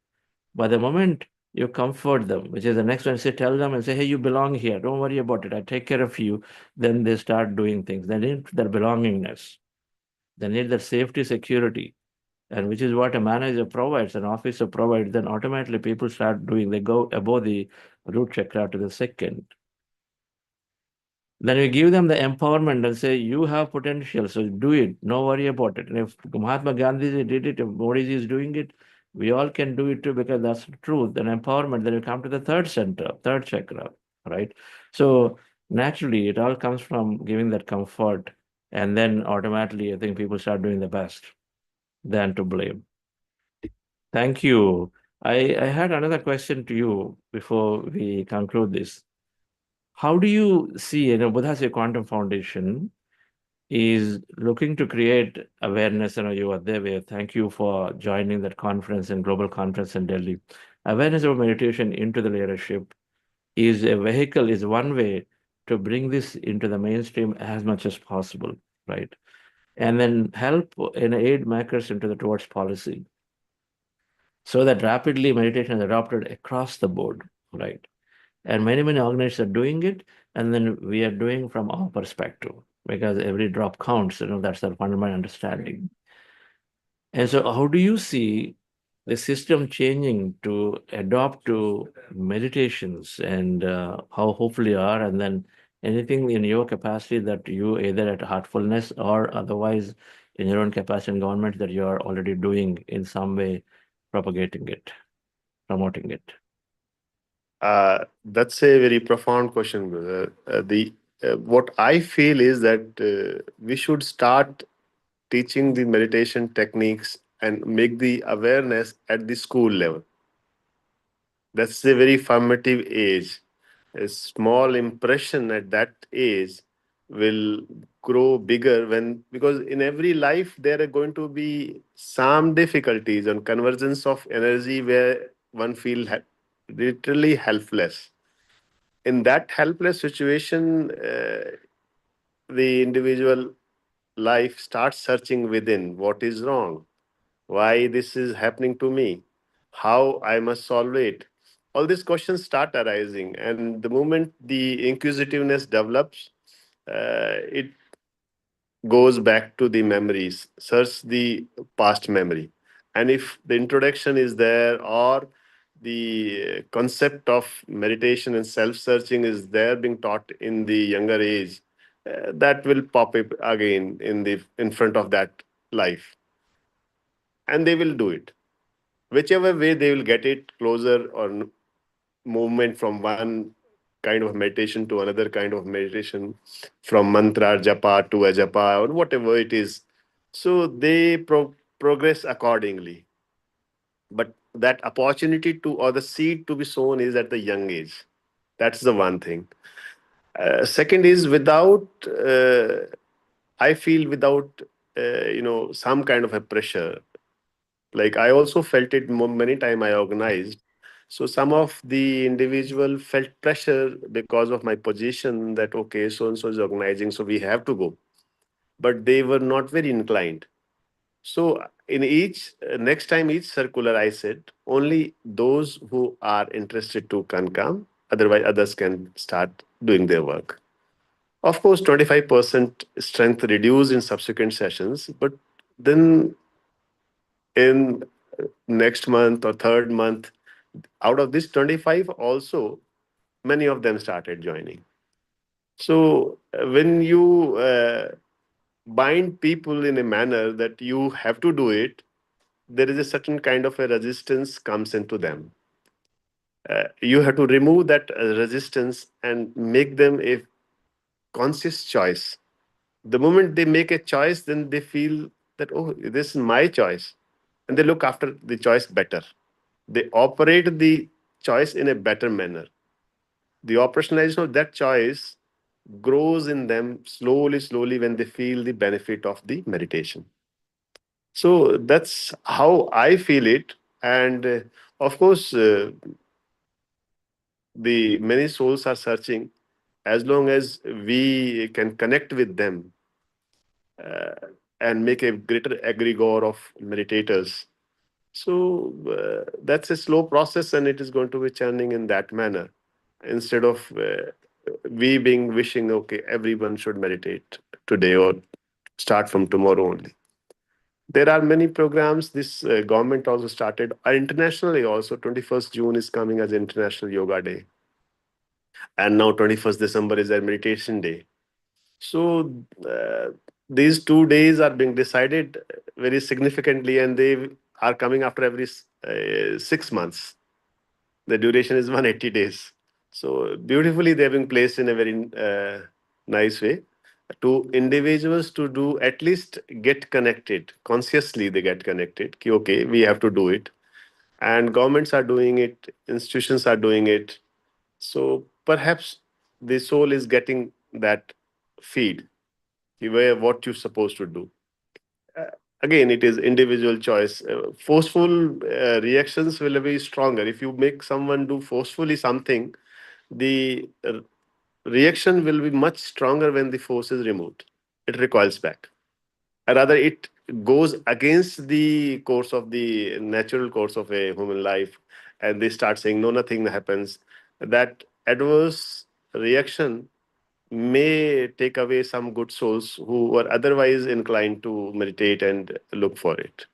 By the moment you comfort them, which is the next one, tell them and say, hey, you belong here. Don't worry about it. I take care of you. Then they start doing things. They need their belongingness. They need their safety, security. And which is what a manager provides, an officer provides, then automatically people start doing, they go above the root chakra to the second. Then we give them the empowerment and say, you have potential, so do it. No worry about it. And if Mahatma Gandhi did it, if Modi is doing it, we all can do it too, because that's the truth. Then empowerment, then we come to the third center, third chakra, right? So naturally, it all comes from giving that comfort. And then automatically, I think people start doing the best than to blame. Thank you. I had another question to you before we conclude this. How do you see, Buddha's Quantum Foundation is looking to create awareness. You are there. Thank you for joining that conference and global conference in Delhi. Awareness of meditation into the leadership is a vehicle, is one way to bring this into the mainstream as much as possible, right? And then help and aid makers towards policy, so that rapidly meditation is adopted across the board, right? And many, many organizations are doing it, and then we are doing from our perspective, because every drop counts, that's our fundamental understanding. And so how do you see the system changing to adopt to meditations, and how hopefully you are, and then anything in your capacity that you either at Heartfulness or otherwise in your own capacity in government that you are already doing in some way, propagating it, promoting it? That's a very profound question, brother. What I feel is that we should start teaching the meditation techniques and make the awareness at the school level. That's a very formative age. A small impression at that age will grow bigger, because in every life there are going to be some difficulties and convergence of energy where one feel literally helpless. In that helpless situation, the individual life starts searching within what is wrong, why this is happening to me, how I must solve it. All these questions start arising, and the moment the inquisitiveness develops, it goes back to the memories, search the past memory. And if the introduction is there, or the concept of meditation and self-searching is there being taught in the younger age, that will pop up again in front of that life, and they will do it. Whichever way they will get it closer, or movement from one kind of meditation to another kind of meditation, from mantra japa to ajapa, or whatever it is. So they progress accordingly. But that opportunity to, or the seed to be sown, is at the young age. That's the one thing. Second is, I feel without some kind of a pressure. Like, I also felt it many time I organized. So some of the individual felt pressure because of my position, that okay, so and so is organizing, so we have to go. But they were not very inclined. So in each next time, each circular, I said only those who are interested to can come. Otherwise, others can start doing their work. Of course, 25% strength reduced in subsequent sessions, but then in next month or third month, out of this 25, also many of them started joining. So when you bind people in a manner that you have to do it, there is a certain kind of a resistance comes into them. You have to remove that resistance and make them a conscious choice. The moment they make a choice, then they feel that, oh, this is my choice. And they look after the choice better. They operate the choice in a better manner. The operationalization of that choice grows in them slowly, slowly when they feel the benefit of the meditation. So that's how I feel it. And of course, the many souls are searching. As long as we can connect with them uh, and make a greater egregore of meditators. So that's a slow process, and it is going to be churning in that manner. Instead of we being wishing, okay, everyone should meditate today or start from tomorrow only. There are many programs. This government also started internationally. Also, 21st June is coming as International Yoga Day, and now 21st December is a meditation day. So these 2 days are being decided very significantly, and they are coming after every 6 months. The duration is 180 days. So beautifully, they have been placed in a very nice way to individuals to do at least get connected consciously. They get connected. Ki, okay, we have to do it, and governments are doing it. Institutions are doing it. So perhaps the soul is getting that feed where what you're supposed to do. Uh, Again, it is individual choice. Forceful reactions will be stronger. If you make someone do forcefully something, the reaction will be much stronger when the force is removed. It recoils back. Rather, it goes against the course of the natural course of a human life, and they start saying, no, nothing happens. That adverse reaction may take away some good souls who were otherwise inclined to meditate and look for it.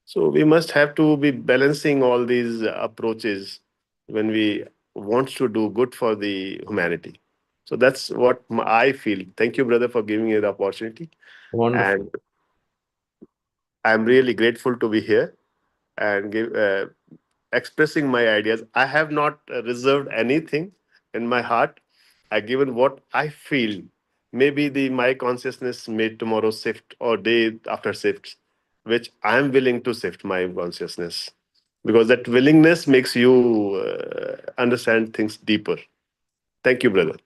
So we must have to be balancing all these approaches when we want to do good for the humanity. So that's what I feel. Thank you, brother, for giving me the opportunity. Wonderful. And I'm really grateful to be here and expressing my ideas. I have not reserved anything in my heart. I given what I feel. Maybe the my consciousness may tomorrow shift or day after shifts, which I am willing to shift my consciousness because that willingness makes you understand things deeper. Thank you, brother.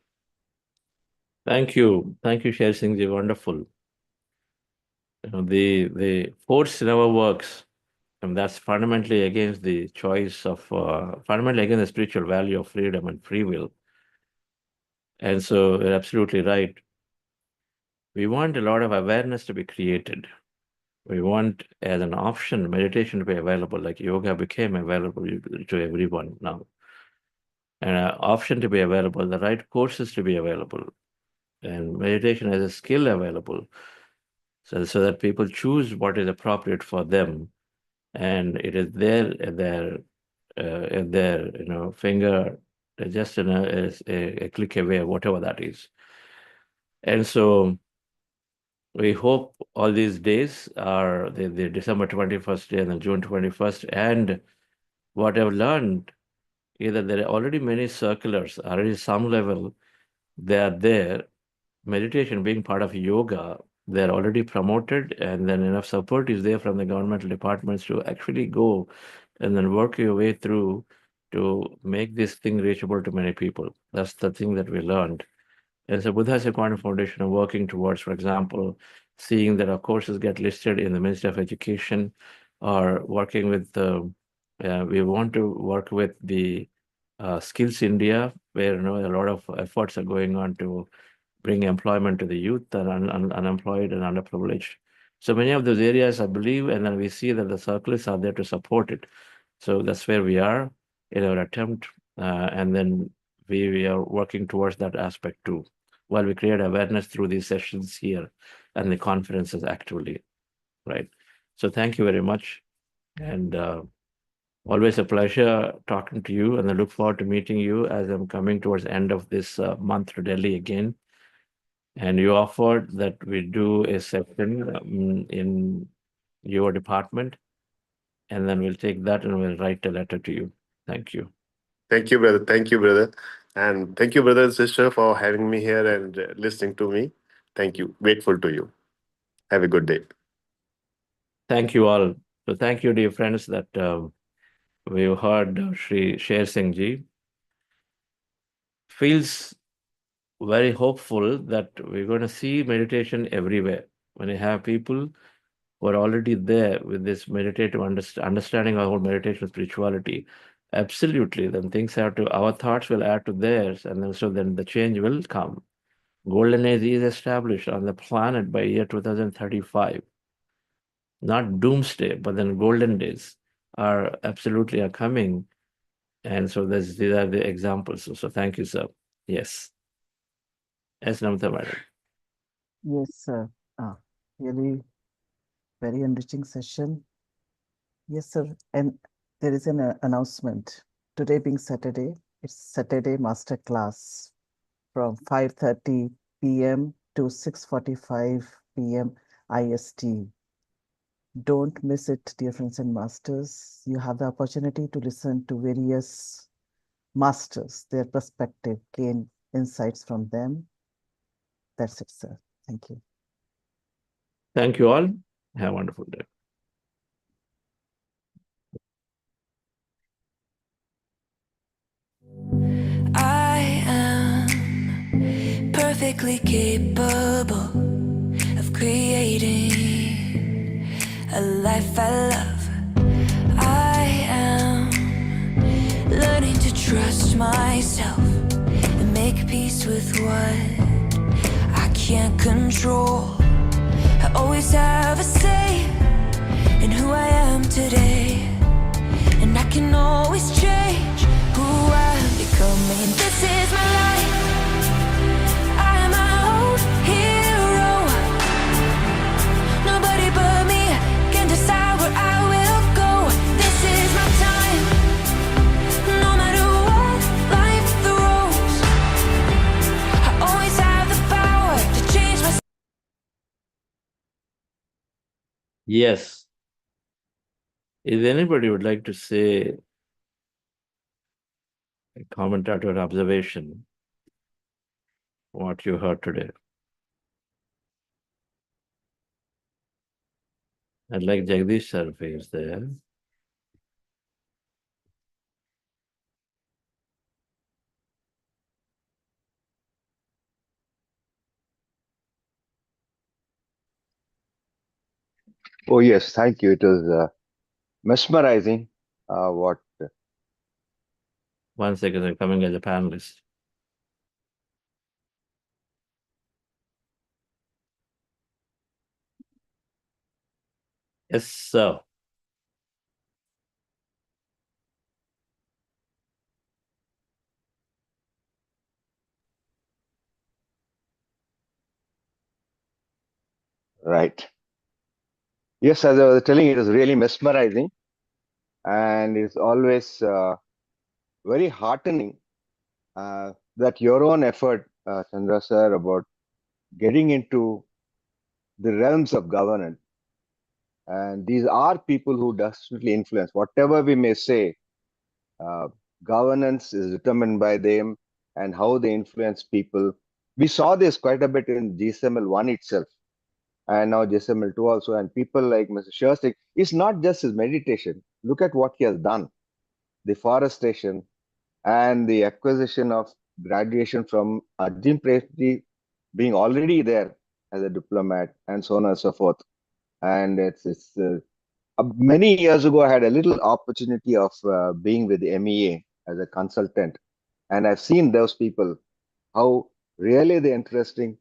Thank you. Thank you, Sher Singh ji. Wonderful. You know, the force never works. And that's fundamentally against the choice of, fundamentally against the spiritual value of freedom and free will. And so you're absolutely right. We want a lot of awareness to be created. We want, as an option, meditation to be available, like yoga became available to everyone now. And an option to be available, the right courses to be available, and meditation as a skill available, so that people choose what is appropriate for them, and it is there at their finger, just a click away, whatever that is. And so we hope all these days are the December 21st day and the June 21st, and what I've learned, either there are already many circulars, already some level they are there, meditation being part of yoga, they're already promoted, and then enough support is there from the governmental departments to actually go and then work your way through to make this thing reachable to many people. That's the thing that we learned. And so Buddha Quantum Foundation are working towards, for example, seeing that our courses get listed in the Ministry of Education, or working with we want to work with the Skills India, where a lot of efforts are going on to bring employment to the youth that are unemployed and underprivileged. So many of those areas, I believe, and then we see that the circles are there to support it. So that's where we are in our attempt, and then we are working towards that aspect too. while we create awareness through these sessions here and the conferences actually, right? So thank you very much. And always a pleasure talking to you, and I look forward to meeting you as I'm coming towards the end of this month to Delhi again. And you offered that we do a session in your department, and then we'll take that and we'll write a letter to you. Thank you. Thank you, brother. Thank you, brother. And thank you, brother and sister, for having me here and listening to me. Thank you. Grateful to you. Have a good day. Thank you all. So thank you, dear friends, that we've heard Sri Sher Singh Ji. Feels very hopeful that we're going to see meditation everywhere. When you have people who are already there with this meditative understanding of meditation spirituality, absolutely, then things have to, our thoughts will add to theirs, and then so then the change will come. Golden age is established on the planet by year 2035. Not doomsday, but then golden days are absolutely are coming. And so these are the examples. So thank you, sir. Yes. Yes, Namita madam. Yes, sir. Really very enriching session. Yes, sir. And there is an announcement. Today being Saturday, it's Saturday master class from 5:30 p.m. to 6:45 p.m. IST. Don't miss it, dear friends and masters. You have the opportunity to listen to various masters, their perspective, gain insights from them. That's it, sir. Thank you. Thank you all. Have a wonderful day. I am perfectly capable of creating a life I love. I am learning to trust myself and make peace with what I can't control. I always have a say in who I am today, and I can always change who I'm becoming. This is my life. I am my own hero. Nobody but me can decide where I will go. This is my time. No matter what life throws, I always have the power to change my. Yes. If anybody would like to say a comment or an observation, what you heard today. I'd like Jagdish sir is there. Oh, yes, thank you. It was mesmerizing. What? One second, I'm coming as a panelist. Yes, sir. Right. Yes, as I was telling, it was really mesmerizing, and it's always very heartening that your own effort, Chandra sir, about getting into the realms of governance. And these are people who definitely influence. Whatever we may say, governance is determined by them and how they influence people. We saw this quite a bit in GSML 1 itself, and now GSML 2 also. And people like Mr. Sher Singh, it's not just his meditation. Look at what he has done. Deforestation and the acquisition of graduation from Arjun Premji being already there as a diplomat, and so on and so forth. And it's many years ago, I had a little opportunity of being with the MEA as a consultant, and I've seen those people, how really the interest in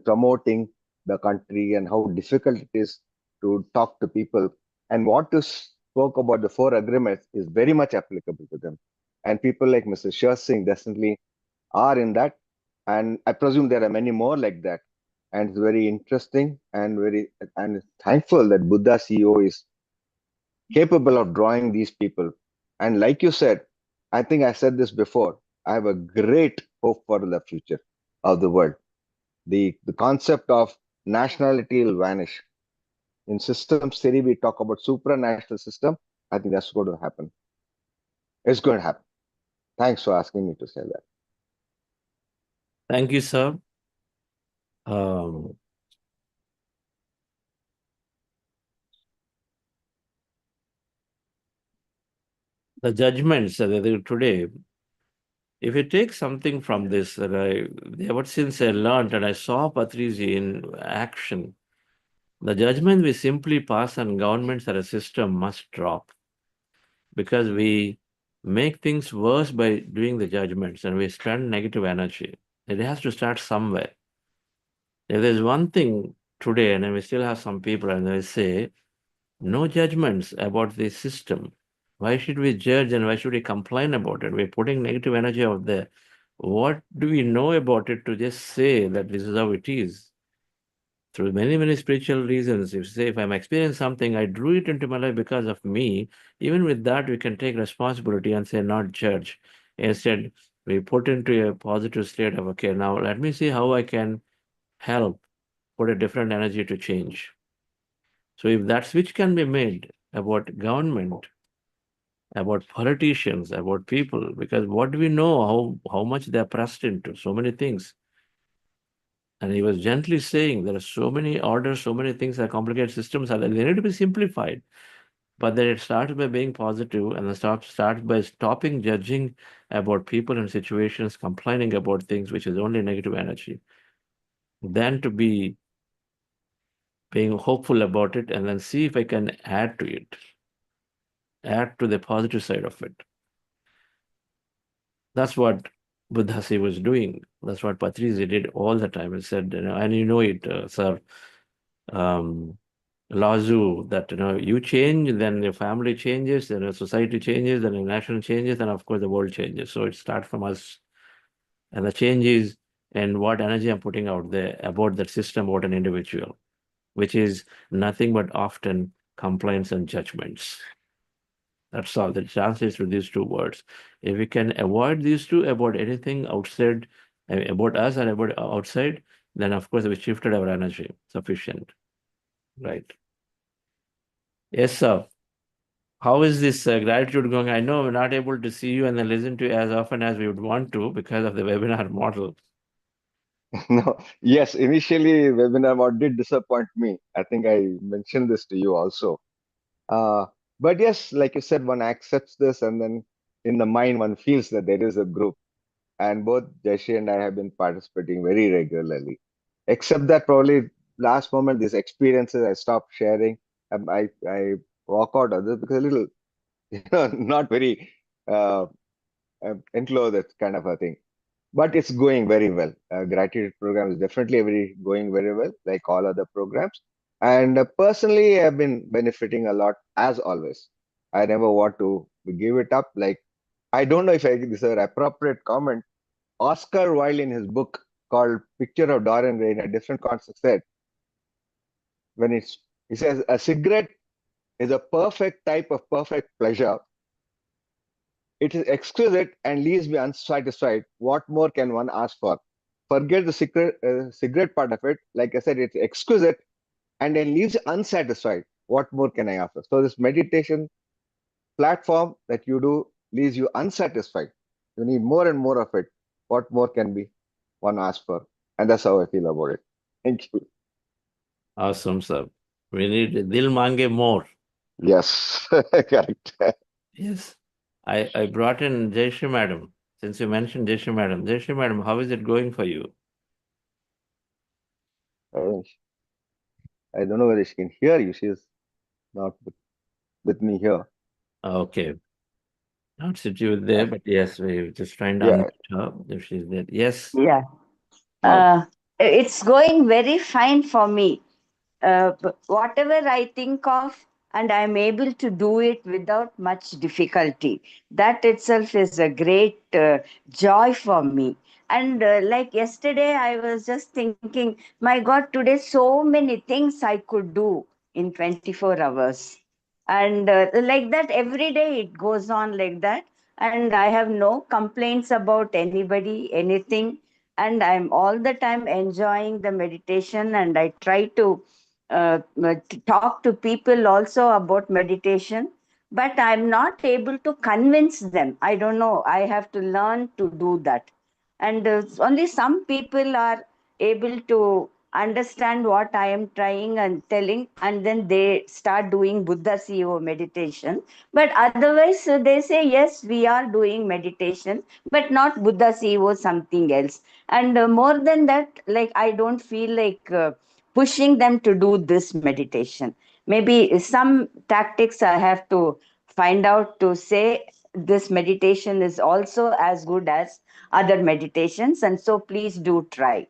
promoting the country and how difficult it is to talk to people. And what you spoke about the 4 agreements is very much applicable to them. And people like Mr. Sher Singh definitely are in that. And I presume there are many more like that. And it's very interesting and thankful that Buddha CEO is capable of drawing these people. And like you said, I think I said this before, I have a great hope for the future of the world. The concept of nationality will vanish. In systems theory, we talk about supranational system. I think that's going to happen. It's going to happen. Thanks for asking me to say that. Thank you, sir. Um, the judgments that they do today, if you take something from this, that ever since I learned and I saw Patriji in action, the judgment we simply pass on governments or a system must drop, because we make things worse by doing the judgments and we spend negative energy. It has to start somewhere. If there's one thing today, and we still have some people, and they say, no judgments about the system. Why should we judge and why should we complain about it? We're putting negative energy out there. What do we know about it to just say that this is how it is? Through many, many spiritual reasons, if you say, if I'm experiencing something, I drew it into my life because of me, even with that, we can take responsibility and say, not judge. Instead, we put into a positive state of, okay, now let me see how I can help put a different energy to change. So if that switch can be made about government, about politicians, about people, because what do we know how much they're pressed into so many things. And he was gently saying there are so many orders, so many things that complicated systems are, they need to be simplified. But then it starts by being positive, and then starts by stopping judging about people and situations, complaining about things which is only negative energy. Then to be being hopeful about it, and then see if I can add to it, add to the positive side of it. That's what Buddhasi was doing. That's what Patrisi did all the time. He said, and you know it, sir, Lazu, that you change, then your family changes, then your society changes, then your nation changes, and of course the world changes. So it starts from us, and the change is and what energy I'm putting out there about that system, about an individual, which is nothing but often complaints and judgments. That's all. The translates to these two words. If we can avoid these two about anything outside, about us and about outside, then of course we shifted our energy sufficient. Right. Yes, sir. How is this gratitude going? I know we're not able to see you and then listen to you as often as we would want to because of the webinar model. No, yes, initially webinar mod did disappoint me. I think I mentioned this to you also. But yes, like you said, one accepts this, and then in the mind one feels that there is a group. And both Jashi and I have been participating very regularly. Except that probably last moment, these experiences I stopped sharing. I walk out of this because a little, not very enclosed, that kind of a thing. But it's going very well. Gratitude program is definitely going very well, like all other programs. And personally, I've been benefiting a lot as always. I never want to give it up. Like, I don't know if this is an appropriate comment. Oscar Wilde, in his book called Picture of Dorian Gray, in a different context, said, he says, a cigarette is a perfect type of perfect pleasure. It is exquisite and leaves me unsatisfied. What more can one ask for? Forget the cigarette part of it. Like I said, it's exquisite and then leaves you unsatisfied. What more can I offer? So this meditation platform that you do leaves you unsatisfied. You need more and more of it. What more can be one ask for? And that's how I feel about it. Thank you. Awesome, sir. We need Dil Mange more. Yes, correct. Yes. I brought in Jayshree Madam. Since you mentioned Jayshree Madam. Jayshree Madam, how is it going for you? I don't know whether she can hear you. She is not with me here. Okay. Not situated there, but yes, we're just trying to Yeah. unmute her if she's there. Yes. Yeah. No. It's going very fine for me. Whatever I think of, and I'm able to do it without much difficulty. That itself is a great joy for me. And like yesterday, I was just thinking, my God, today so many things I could do in 24 hours. And like that, every day it goes on like that. And I have no complaints about anybody, anything. And I'm all the time enjoying the meditation. And I try to talk to people also about meditation. But I'm not able to convince them. I don't know. I have to learn to do that. And only some people are able to understand what I am trying and telling, and then they start doing Buddha CEO meditation. But otherwise, they say, yes, we are doing meditation, but not Buddha CEO, something else. And more than that, like, I don't feel like pushing them to do this meditation. Maybe some tactics I have to find out to say this meditation is also as good as other meditations, and so please do try.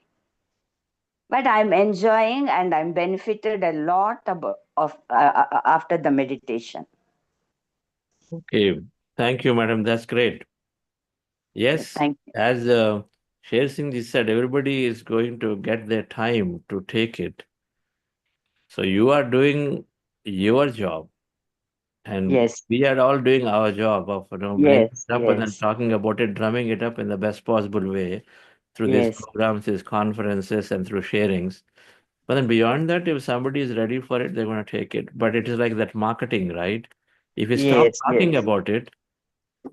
But I'm enjoying and I'm benefited a lot after the meditation. Okay. Thank you, madam. That's great. Yes, Thank you. as Sher Singh ji said, everybody is going to get their time to take it. So you are doing your job, and Yes, we are all doing our job of bringing yes, it up and then yes, talking about it, drumming it up in the best possible way through these yes, programs, these conferences, and through sharings. But then beyond that, if somebody is ready for it, they're going to take it. But it is like that marketing, right? If you stop yes, talking yes, about it,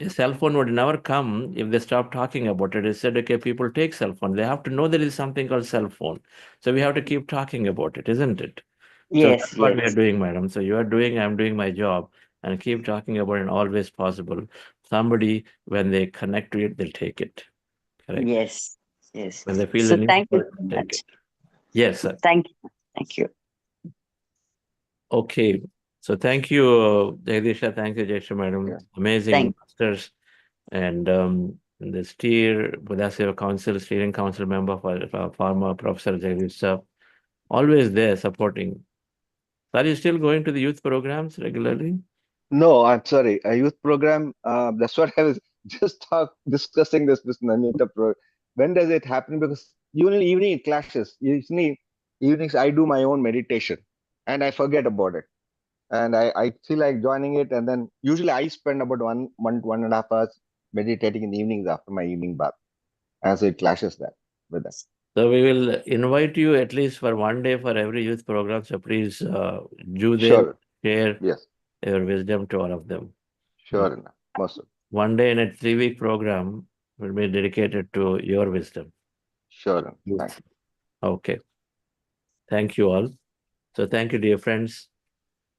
a cell phone would never come if they stop talking about it. It said, okay, people take cell phone. They have to know there is something called cell phone. So we have to keep talking about it, isn't it? So yes, that's what we are yes, doing, madam. So you are doing, I'm doing my job, and keep talking about it always possible. Somebody, when they connect to it, they'll take it. Correct. yes, yes. When they feel So the need thank for you it, so they'll take much. it. Yes, sir. Thank you. Thank you. Okay. So thank you, Jagdisha. Thank you, Jaysha, madam. Yeah. Amazing Thank masters. And the Buddha Seva Council, steering council member for former Professor Jagdish sir, always there supporting. Are you still going to the youth programs regularly? No, I'm sorry. A youth program. That's what I was just discussing this with Namita. When does it happen? Because usually evening it clashes. Usually evenings I do my own meditation, and I forget about it. And I feel like joining it, and then usually I spend about 1.5 hours meditating in the evenings after my evening bath, and so it clashes that with that. So we will invite you at least for one day for every youth program. So please do them, Sure. share Yes. your wisdom to all of them. Sure enough. Most of. One day in a 3-week program will be dedicated to your wisdom. Sure enough. Youth. Thank you. Okay. Thank you all. So thank you, dear friends.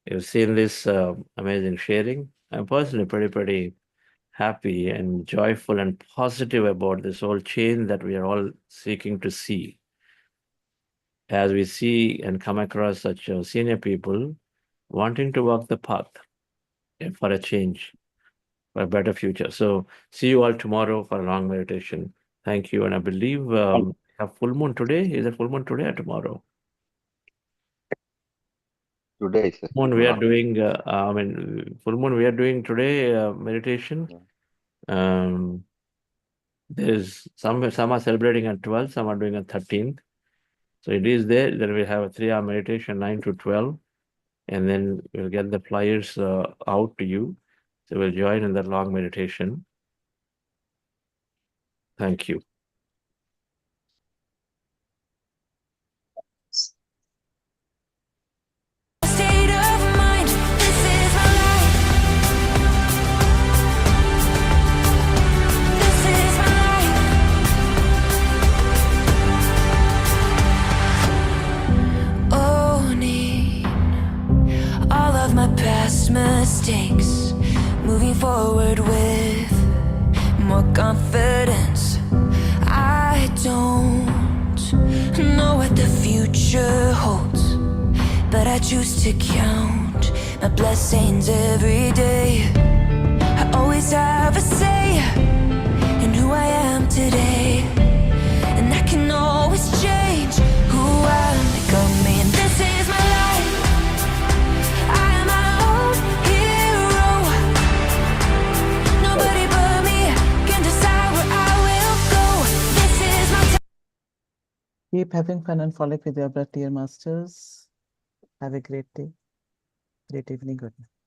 You've seen this amazing sharing. I'm personally pretty happy and joyful and positive about this whole change that we are all seeking to see. As we see and come across such senior people wanting to walk the path for a change, for a better future. So see you all tomorrow for a long meditation. Thank you. And I believe we have full moon today. Is it full moon today or tomorrow? Today, sir. Moon we are doing, full moon we are doing today meditation. There's some are celebrating on 12th, some are doing on 13th. So it is there. Then we have a 3-hour meditation, 9 to 12. And then we'll get the flyers out to you. So we'll join in that long meditation. Thank you. State of mind, this is my life. This is my life. Owning all of my past mistakes, moving forward with more confidence. I don't know what the future holds, but I choose to count my blessings every day. I always have a say in who I am today, and I can always change who I'm becoming. This is my life. I am my own hero. Nobody but me can decide where I will go. This Keep having fun and frolic with your blood, dear masters. Have a great day, great evening, good night.